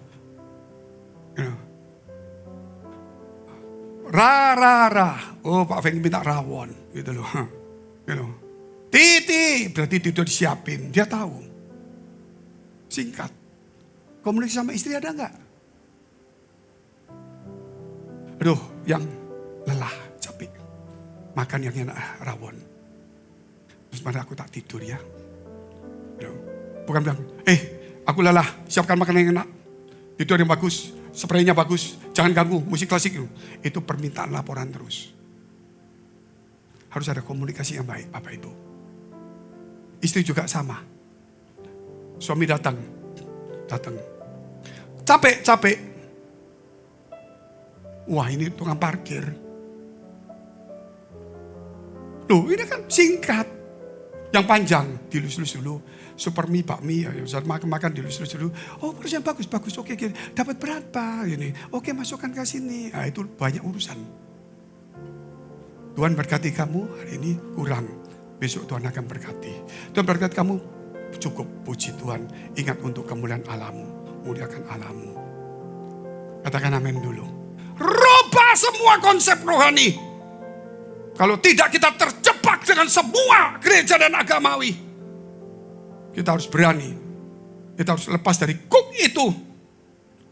Oh Pak Feng minta rawon gitu loh. Titi, berarti Titi udah disiapin. Dia tahu. Singkat. Komunikasi sama istri ada enggak? Aduh, yang lelah, capek. Makan yang enak, rawon. Terus mari aku tak tidur ya. Bukan bilang, aku lelah, siapkan makanan yang enak. Tidur yang bagus, spraynya bagus, jangan ganggu, musik klasik itu. Itu permintaan laporan terus. Harus ada komunikasi yang baik, Bapak Ibu. Istri juga sama. Suami datang. Capek. Wah, ini tukang parkir. Loh, ini kan singkat. Yang panjang, dilus-lus dulu. Super mie, bakmi, saat makan dilus-lus dulu. Oh, perusahaan bagus. Oke, dapat berapa? Ini. Oke, masukkan ke sini. Nah, itu banyak urusan. Tuhan berkati kamu, hari ini kurang. Besok Tuhan akan berkati. Tuhan berkati kamu, cukup, puji Tuhan. Ingat untuk kemuliaan Allahmu, muliakan Allahmu. Katakan amin dulu. Rubah semua konsep rohani. Kalau tidak kita terjebak dengan semua gereja dan agamawi. Kita harus berani. Kita harus lepas dari kuk itu.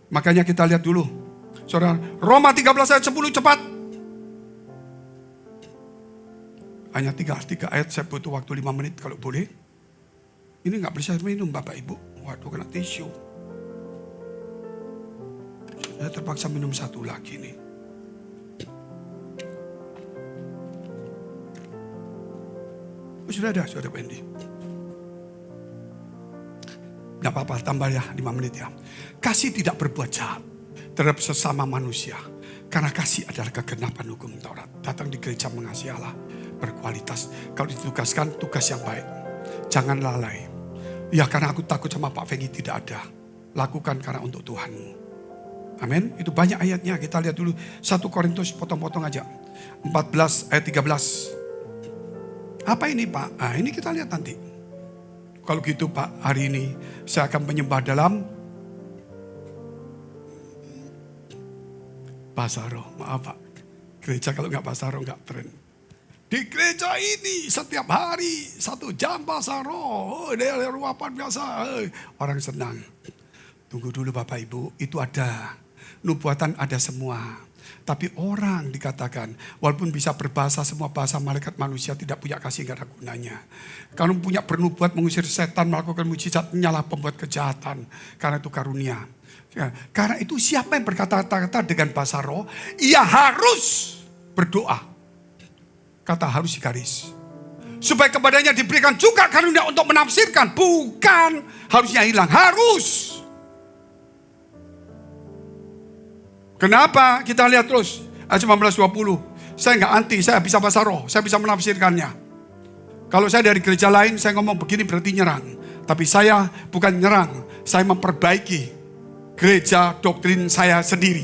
Makanya kita lihat dulu. Saudara, Roma 13 ayat 10 cepat. Hanya 3 ayat, saya butuh waktu 5 menit kalau boleh. Ini gak bisa minum Bapak Ibu. Waduh, kena tisu. Saya terpaksa minum satu lagi nih. Oh, sudah ada Wendy. Gak apa-apa, tambah ya 5 menit ya. Kasih tidak berbuat jahat terhadap sesama manusia. Karena kasih adalah kegenapan hukum Taurat. Datang di gereja mengasihi Allah. Berkualitas. Kalau ditugaskan, tugas yang baik. Jangan lalai. Ya karena aku takut sama Pak Fengi tidak ada. Lakukan karena untuk Tuhanmu. Amin. Itu banyak ayatnya. Kita lihat dulu 1 Korintus potong-potong aja. 14 ayat 13. Apa ini Pak? Nah ini kita lihat nanti. Kalau gitu Pak, hari ini saya akan menyembah dalam bahasa roh. Maaf Pak. Gereja kalau nggak bahasa roh nggak tren. Di gereja ini setiap hari 1 jam bahasa roh. Dia ruapan biasa. Orang senang. Tunggu dulu Bapak Ibu. Itu ada. Nubuatan ada semua. Tapi orang dikatakan. Walaupun bisa berbahasa semua bahasa malaikat manusia. Tidak punya kasih gak ada gunanya. Kalau punya bernubuat mengusir setan. Melakukan mujizat. Nyalah pembuat kejahatan. Karena itu karunia. Karena itu siapa yang berkata-kata dengan bahasa roh. Ia harus berdoa. Kata harus digaris. Supaya kepadanya diberikan juga karunia untuk menafsirkan. Bukan harusnya hilang. Harus. Kenapa? Kita lihat terus. Ayat 19-20. Saya nggak anti. Saya bisa bahasa roh. Saya bisa menafsirkannya. Kalau saya dari gereja lain. Saya ngomong begini berarti nyerang. Tapi saya bukan nyerang. Saya memperbaiki gereja doktrin saya sendiri.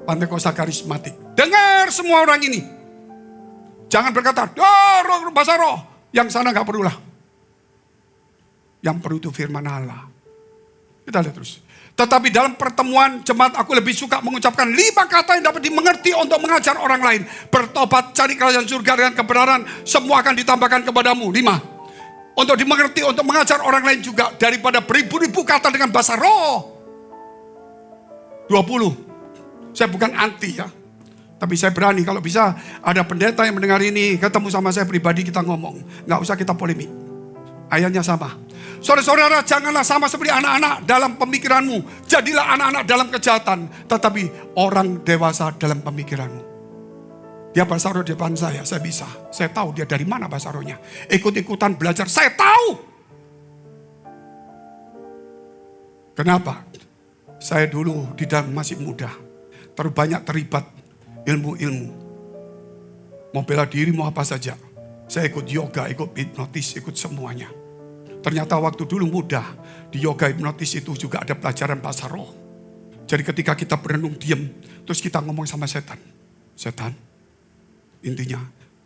Pantekosta karismatik. Dengar semua orang ini. Jangan berkata, bahasa roh. Yang sana gak perlulah. Yang perlu itu firman Allah. Kita lihat terus. Tetapi dalam pertemuan jemaat aku lebih suka mengucapkan 5 kata yang dapat dimengerti untuk mengajar orang lain. Bertobat, cari kerajaan surga dengan kebenaran. Semua akan ditambahkan kepadamu. 5. Untuk dimengerti, untuk mengajar orang lain juga. Daripada beribu-ribu kata dengan bahasa roh. 20. Saya bukan anti ya. Tapi saya berani kalau bisa ada pendeta yang mendengar ini. Ketemu sama saya pribadi kita ngomong. Gak usah kita polemik. Ayatnya sama. Saudara-saudara janganlah sama seperti anak-anak dalam pemikiranmu. Jadilah anak-anak dalam kejahatan. Tetapi orang dewasa dalam pemikiranmu. Dia bahasa roh di depan saya bisa. Saya tahu dia dari mana bahasa rohnya. Ikut-ikutan belajar, saya tahu. Kenapa? Saya dulu di dalam masih muda. Terlalu banyak terlibat ilmu-ilmu. Mau bela diri, mau apa saja. Saya ikut yoga, ikut hipnotis, ikut semuanya. Ternyata waktu dulu muda, di yoga hipnotis itu juga ada pelajaran bahasa roh. Jadi ketika kita berenung diam, terus kita ngomong sama setan. Setan, intinya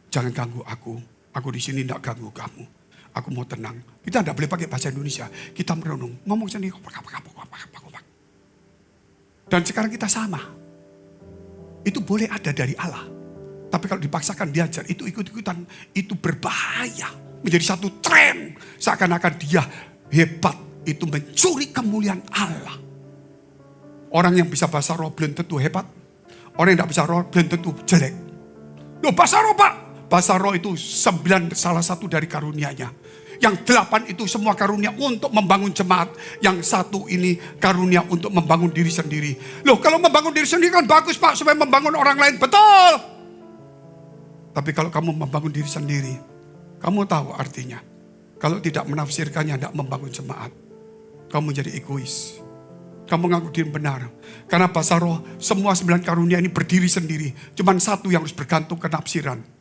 jangan ganggu aku. Aku di sini tidak ganggu kamu. Aku mau tenang. Kita tidak boleh pakai bahasa Indonesia. Kita merenung, ngomong sendiri. Dan sekarang kita sama. Itu boleh ada dari Allah. Tapi kalau dipaksakan diajar, itu ikut-ikutan, itu berbahaya. Menjadi satu tren. Seakan-akan dia hebat. Itu mencuri kemuliaan Allah. Orang yang bisa bahasa roh belum tentu hebat. Orang yang tidak bisa roh belum tentu jelek. Loh, bahasa roh Pak. Bahasa roh itu 9 salah satu dari karunia-Nya. Yang 8 itu semua karunia untuk membangun jemaat. Yang 1 ini karunia untuk membangun diri sendiri. Loh, kalau membangun diri sendiri kan bagus Pak, supaya membangun orang lain. Betul. Tapi kalau kamu membangun diri sendiri, kamu tahu artinya. Kalau tidak menafsirkannya, tidak membangun jemaat. Kamu menjadi egois. Kamu mengaku diri benar. Karena bahasa roh, semua 9 karunia ini berdiri sendiri. Cuman 1 yang harus bergantung ke nafsiran.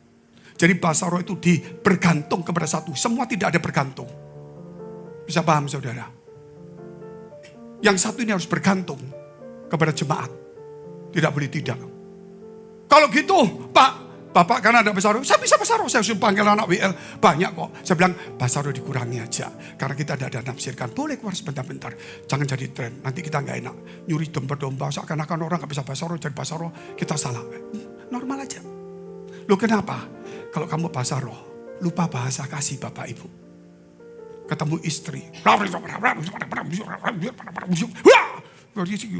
Jadi bahasa roh itu bergantung kepada 1. Semua tidak ada bergantung. Bisa paham saudara? Yang 1 ini harus bergantung kepada jemaat. Tidak boleh tidak. Kalau gitu, Pak, Bapak karena ada bahasa roh, saya bisa bahasa roh. Saya suruh panggil anak WL, banyak kok. Saya bilang, bahasa roh dikurangi aja. Karena kita tidak ada nafsirkan. Boleh keluar sebentar-bentar. Jangan jadi tren. Nanti kita nggak enak. Nyuri domba-domba. Seakan-akan orang nggak bisa bahasa roh, jadi bahasa roh. Kita salah. Normal aja. Loh kenapa? Kalau kamu bahasa roh, lupa bahasa kasih Bapak Ibu. Ketemu istri.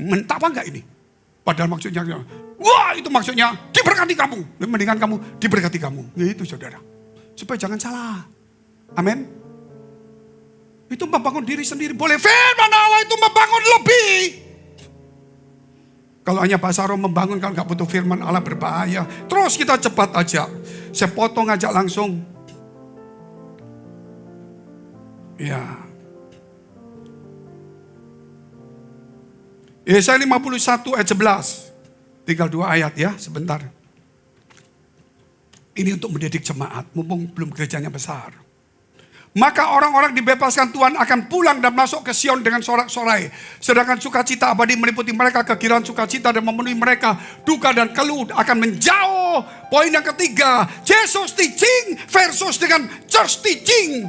Mentah apa enggak ini? Padahal maksudnya, wah itu maksudnya diberkati kamu. Mendingan kamu diberkati kamu. Ya itu saudara. Supaya jangan salah. Amin. Itu membangun diri sendiri. Boleh firman Allah itu membangun lebih. Kalau hanya bahasa roh membangun, kalau nggak butuh firman Allah berbahaya. Terus kita cepat aja. Saya potong aja langsung. Ya. Yesaya 51 ayat 11. Tinggal 2 ayat ya, sebentar. Ini untuk mendidik jemaat, mumpung belum gerejanya besar. Maka orang-orang dibebaskan Tuhan akan pulang dan masuk ke Sion dengan sorak-sorai. Sedangkan sukacita abadi meliputi mereka, kegiraan sukacita dan memenuhi mereka. Duka dan keluh akan menjauh. Poin yang ketiga, Jesus teaching versus dengan church teaching.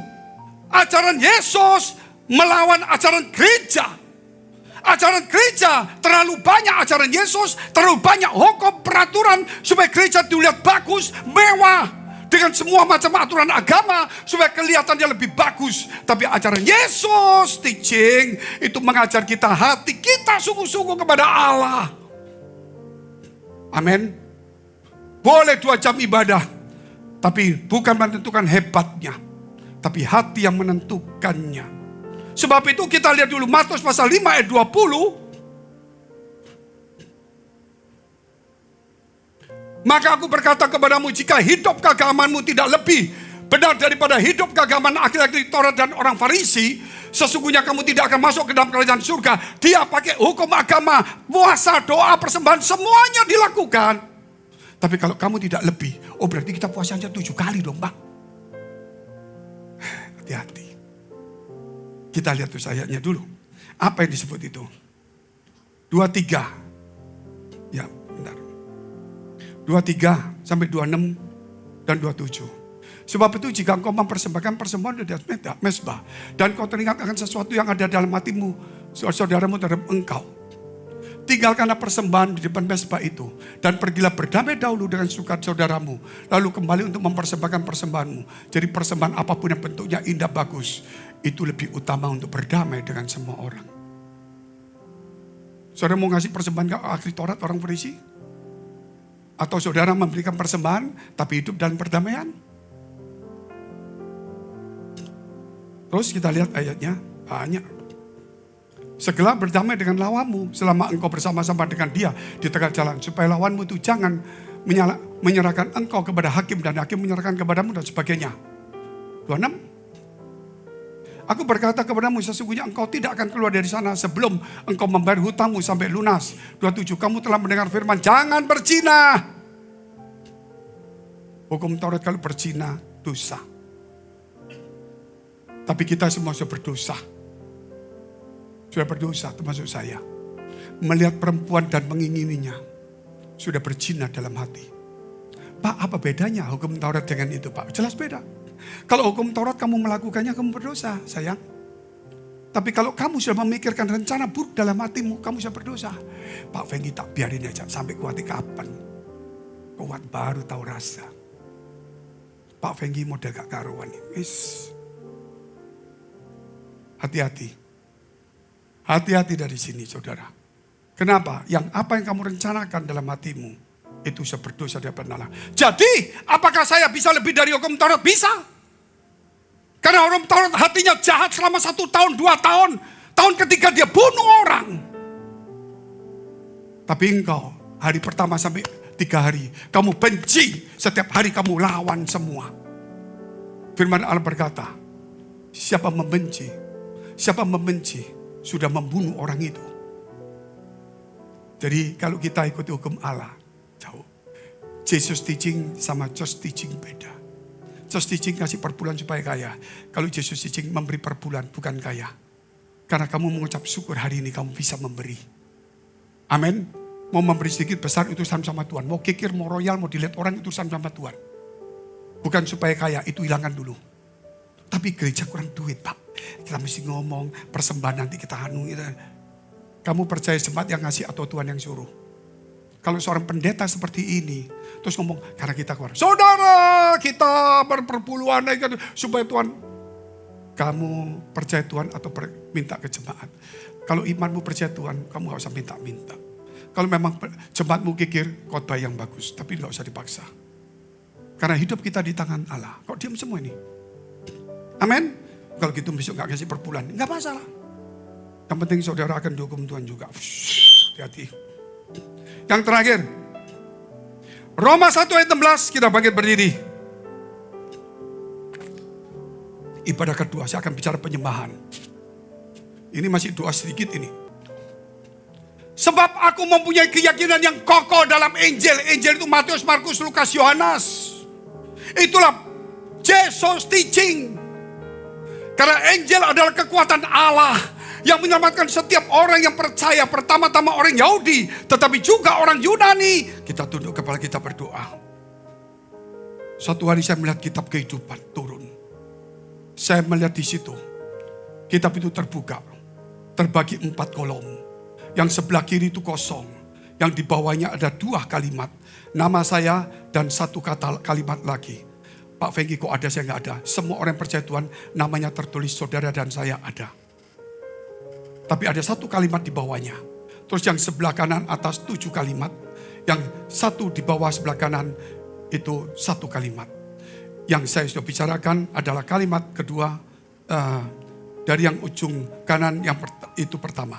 Ajaran Yesus melawan ajaran gereja. Ajaran gereja terlalu banyak ajaran Yesus, terlalu banyak hukum peraturan supaya gereja dilihat bagus, mewah. Dengan semua macam aturan agama supaya kelihatannya lebih bagus. Tapi ajaran Yesus teaching itu mengajar kita hati kita sungguh-sungguh kepada Allah. Amin. Boleh 2 jam ibadah, tapi bukan menentukan hebatnya, tapi hati yang menentukannya. Sebab itu kita lihat dulu Matius pasal 5 ayat 20. Maka aku berkata kepadamu, jika hidup keagamaanmu tidak lebih benar daripada hidup keagamaan ahli-ahli Taurat dan orang Farisi, sesungguhnya kamu tidak akan masuk ke dalam kerajaan surga. Dia pakai hukum agama, puasa, doa, persembahan, semuanya dilakukan. Tapi kalau kamu tidak lebih, oh berarti kita puasanya 7 kali dong Pak. Hati-hati. Kita lihat tuh ayatnya dulu. Apa yang disebut itu? 23. Ya, bentar. 23 sampai 26 dan 27. Sebab itu jika engkau mempersembahkan persembahan di atas mezbah dan kau teringat akan sesuatu yang ada dalam hatimu, saudaramu terhadap engkau, tinggalkanlah persembahan di depan mezbah itu dan pergilah berdamai dahulu dengan sukat saudaramu, lalu kembali untuk mempersembahkan persembahanmu. Jadi persembahan apapun yang bentuknya indah bagus, itu lebih utama untuk berdamai dengan semua orang. Saudara mau ngasih persembahan ke ahli Taurat orang Farisi? Atau saudara memberikan persembahan tapi hidup dalam perdamaian? Terus kita lihat ayatnya banyak. Segera berdamai dengan lawanmu selama engkau bersama-sama dengan dia di tengah jalan. Supaya lawanmu itu jangan menyerahkan engkau kepada hakim dan hakim menyerahkan kepadamu dan sebagainya. 26. Aku berkata kepadamu sesungguhnya engkau tidak akan keluar dari sana sebelum engkau membayar hutangmu sampai lunas. 27. Kamu telah mendengar firman, jangan berzina. Hukum Taurat kalau berzina dosa. Tapi kita semua sudah berdosa. Sudah berdosa termasuk saya. Melihat perempuan dan mengingininya. Sudah berzina dalam hati. Pak, apa bedanya hukum Taurat dengan itu Pak? Jelas beda. Kalau hukum Taurat kamu melakukannya, kamu berdosa, sayang. Tapi kalau kamu sudah memikirkan rencana buruk dalam hatimu, kamu sudah berdosa. Pak Fenggi tak biarin aja, sampai kuat kapan? Kuat baru tahu rasa. Pak Fenggi model gak karuan. Hati-hati. Hati-hati dari sini, saudara. Kenapa? Apa yang kamu rencanakan dalam hatimu, itu sudah berdosa di hadapan Allah. Jadi, apakah saya bisa lebih dari hukum Taurat? Bisa. Karena orang Taurat hatinya jahat selama 1 tahun, 2 tahun. Tahun ketiga dia bunuh orang. Tapi engkau, hari pertama sampai 3 hari, kamu benci. Setiap hari kamu lawan semua. Firman Allah berkata, siapa membenci sudah membunuh orang itu. Jadi kalau kita ikuti hukum Allah, jauh. Jesus teaching sama just teaching beda. Just teaching kasih per bulan supaya kaya. Kalau Jesus teaching memberi per bulan, bukan kaya. Karena kamu mengucap syukur hari ini kamu bisa memberi. Amin. Mau memberi sedikit besar itu urusan sama Tuhan. Mau kikir, mau royal, mau dilihat orang itu urusan sama Tuhan. Bukan supaya kaya, itu hilangkan dulu. Tapi gereja kurang duit, Pak. Kita mesti ngomong persembahan nanti kita anu. Kamu percaya jemaat yang ngasih atau Tuhan yang suruh? Kalau seorang pendeta seperti ini, terus ngomong, karena kita keluar. Saudara, kita berperpuluhan supaya Tuhan. Kamu percaya Tuhan atau minta ke jemaat? Kalau imanmu percaya Tuhan, kamu gak usah minta-minta. Kalau memang jemaatmu kikir, khotbah yang bagus. Tapi gak usah dipaksa. Karena hidup kita di tangan Allah. Kok diam semua ini? Amin. Kalau gitu besok gak kasih perpuluhan, gak masalah. Yang penting saudara akan dihukum Tuhan juga. Hati-hati. Yang terakhir, Roma 1 ayat 16, kita bangkit berdiri. Ibadah kedua, saya akan bicara penyembahan. Ini masih doa sedikit ini. Sebab aku mempunyai keyakinan yang kokoh dalam Injil. Injil itu Matius, Markus, Lukas, Yohanes. Itulah Jesus teaching. Karena Injil adalah kekuatan Allah yang menyelamatkan setiap orang yang percaya. Pertama-tama orang Yahudi, tetapi juga orang Yunani. Kita tunduk kepala kita berdoa. Suatu hari saya melihat kitab kehidupan turun. Saya melihat di situ. Kitab itu terbuka. Terbagi 4 kolom. Yang sebelah kiri itu kosong. Yang di bawahnya ada 2 kalimat. Nama saya dan 1 kalimat lagi. Pak Fenggi kok ada, saya nggak ada. Semua orang yang percaya Tuhan namanya tertulis saudara dan saya ada. Tapi ada 1 kalimat di bawahnya. Terus yang sebelah kanan atas 7 kalimat. Yang 1 di bawah sebelah kanan itu 1 kalimat. Yang saya sudah bicarakan adalah kalimat kedua dari yang ujung kanan yang itu pertama.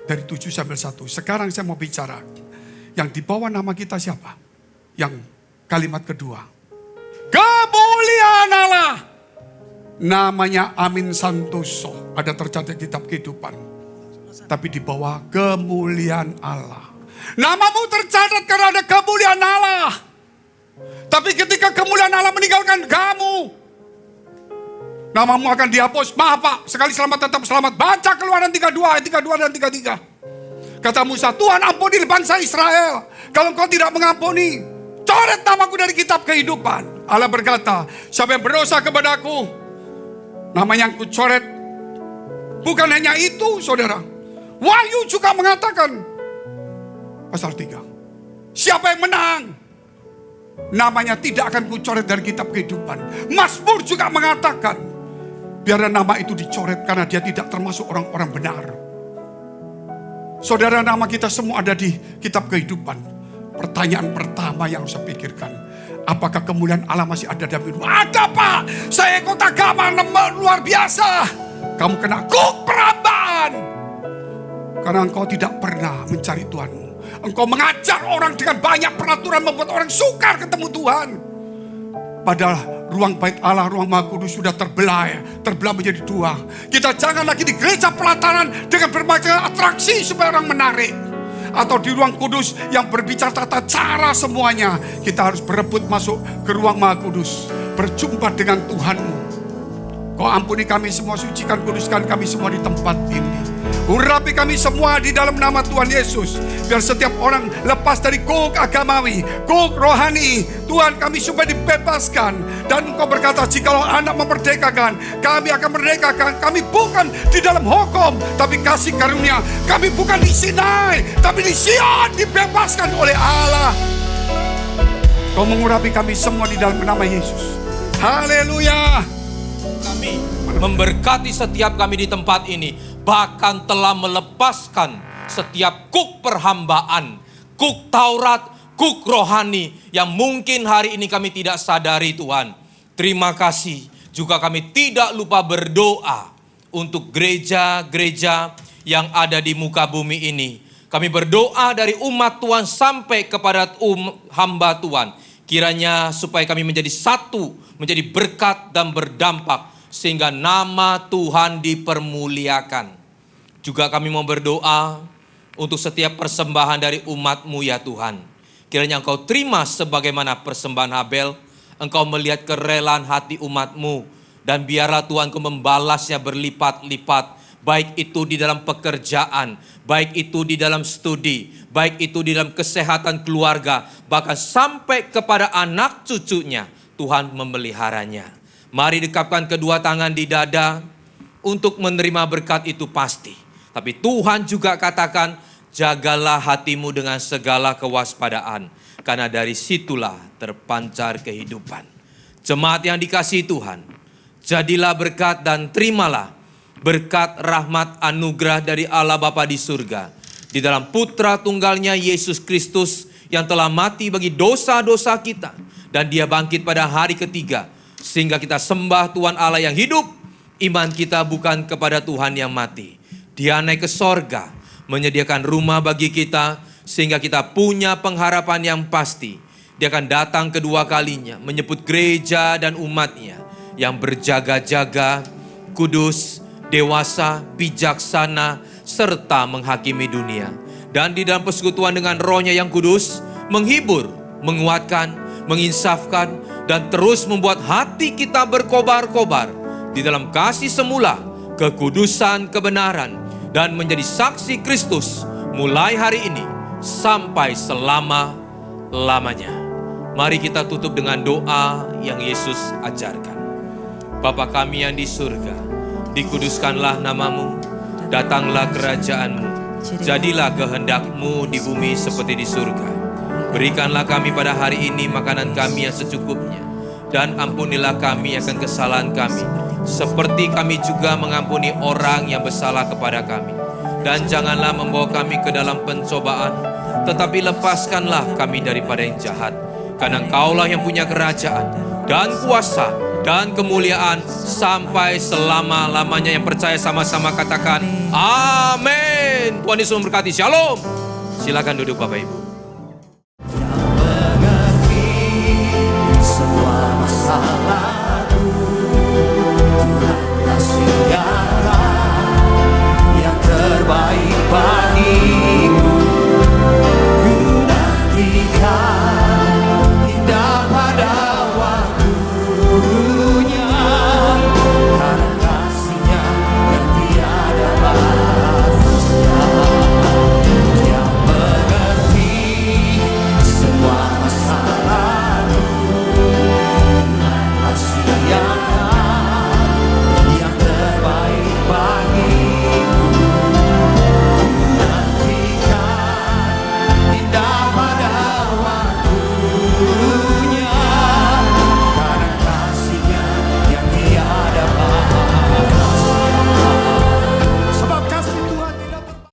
Dari 7 sampai 1. Sekarang saya mau bicara. Yang di bawah nama kita siapa? Yang kalimat kedua. Kemuliaan Allah. Namanya Amin Santoso. Ada tercatat kitab kehidupan. Tapi di bawah kemuliaan Allah. Namamu tercatat karena ada kemuliaan Allah. Tapi ketika kemuliaan Allah meninggalkan kamu, namamu akan dihapus. Maaf Pak, sekali selamat tetap selamat. Baca Keluaran 32 ayat 32 dan 33. Kata Musa, Tuhan ampuni bangsa Israel. Kalau kau tidak mengampuni, coret namaku dari kitab kehidupan. Allah berkata, siapa yang berdosa kepadaku, namanya yang kucoret. Bukan hanya itu saudara. Wahyu juga mengatakan, pasal 3. Siapa yang menang, namanya tidak akan kucoret dari kitab kehidupan. Mazmur juga mengatakan, biarlah nama itu dicoret karena dia tidak termasuk orang-orang benar. Saudara, nama kita semua ada di kitab kehidupan. Pertanyaan pertama yang saya pikirkan, apakah kemuliaan Allah masih ada dalam hidup? Ada Pak, saya ikut agama luar biasa. Kamu kena kuk perambaan. Karena engkau tidak pernah mencari Tuhanmu. Engkau mengajar orang dengan banyak peraturan, membuat orang sukar ketemu Tuhan. Padahal ruang bait Allah, ruang Maha Kudus sudah terbelah menjadi 2. Kita jangan lagi di gereja pelataran dengan berbagai atraksi supaya orang menarik. Atau di ruang kudus yang berbicara tata cara semuanya. Kita harus berebut masuk ke ruang Maha Kudus. Berjumpa dengan Tuhanmu. Kau ampuni kami semua, sucikan, kuduskan kami semua di tempat ini. Urapi kami semua di dalam nama Tuhan Yesus. Biar setiap orang lepas dari kuk agamawi, kuk rohani. Tuhan, kami supaya dibebaskan. Dan Engkau berkata, jikalau anak memerdekakan, kami akan merdekakan. Kami bukan di dalam hukum, tapi kasih karunia. Kami bukan di Sinai, tapi di Sion, dibebaskan oleh Allah. Kau mengurapi kami semua di dalam nama Yesus. Haleluya. Kami memberkati setiap kami di tempat ini. Bahkan telah melepaskan setiap kuk perhambaan, kuk Taurat, kuk rohani yang mungkin hari ini kami tidak sadari Tuhan. Terima kasih. Juga kami tidak lupa berdoa untuk gereja-gereja yang ada di muka bumi ini. Kami berdoa dari umat Tuhan sampai kepada hamba Tuhan. Kiranya supaya kami menjadi satu, menjadi berkat dan berdampak. Sehingga nama Tuhan dipermuliakan. Juga kami mau berdoa untuk setiap persembahan dari umat-Mu ya Tuhan. Kiranya Engkau terima sebagaimana persembahan Habel. Engkau melihat kerelaan hati umat-Mu. Dan biarlah Tuhan Engkau membalasnya berlipat-lipat. Baik itu di dalam pekerjaan, baik itu di dalam studi, baik itu di dalam kesehatan keluarga. Bahkan sampai kepada anak cucunya Tuhan memeliharanya. Mari dekapkan kedua tangan di dada untuk menerima berkat itu pasti. Tapi Tuhan juga katakan, jagalah hatimu dengan segala kewaspadaan. Karena dari situlah terpancar kehidupan. Jemaat yang dikasihi Tuhan, jadilah berkat dan terimalah berkat rahmat anugerah dari Allah Bapa di surga. Di dalam putra tunggalnya Yesus Kristus yang telah mati bagi dosa-dosa kita. Dan dia bangkit pada hari ketiga. Sehingga kita sembah Tuhan Allah yang hidup. Iman kita bukan kepada Tuhan yang mati. Dia naik ke sorga, menyediakan rumah bagi kita. Sehingga kita punya pengharapan yang pasti. Dia akan datang kedua kalinya, menyebut gereja dan umatnya yang berjaga-jaga, kudus, dewasa, bijaksana, serta menghakimi dunia. Dan di dalam persekutuan dengan Roh-Nya yang kudus, menghibur, menguatkan, menginsafkan, dan terus membuat hati kita berkobar-kobar di dalam kasih semula, kekudusan, kebenaran, dan menjadi saksi Kristus mulai hari ini sampai selama-lamanya. Mari kita tutup dengan doa yang Yesus ajarkan. Bapa kami yang di surga, dikuduskanlah namamu, datanglah kerajaanmu, jadilah kehendak-Mu di bumi seperti di surga. Berikanlah kami pada hari ini makanan kami yang secukupnya. Dan ampunilah kami akan kesalahan kami, seperti kami juga mengampuni orang yang bersalah kepada kami. Dan janganlah membawa kami ke dalam pencobaan, tetapi lepaskanlah kami daripada yang jahat. Karena Engkaulah yang punya kerajaan, dan kuasa, dan kemuliaan, sampai selama-lamanya. Yang percaya sama-sama katakan, amin. Tuhan Yesus memberkati, shalom. Silakan duduk Bapak Ibu. Masalahku, Tuhan kasih yang terbaik.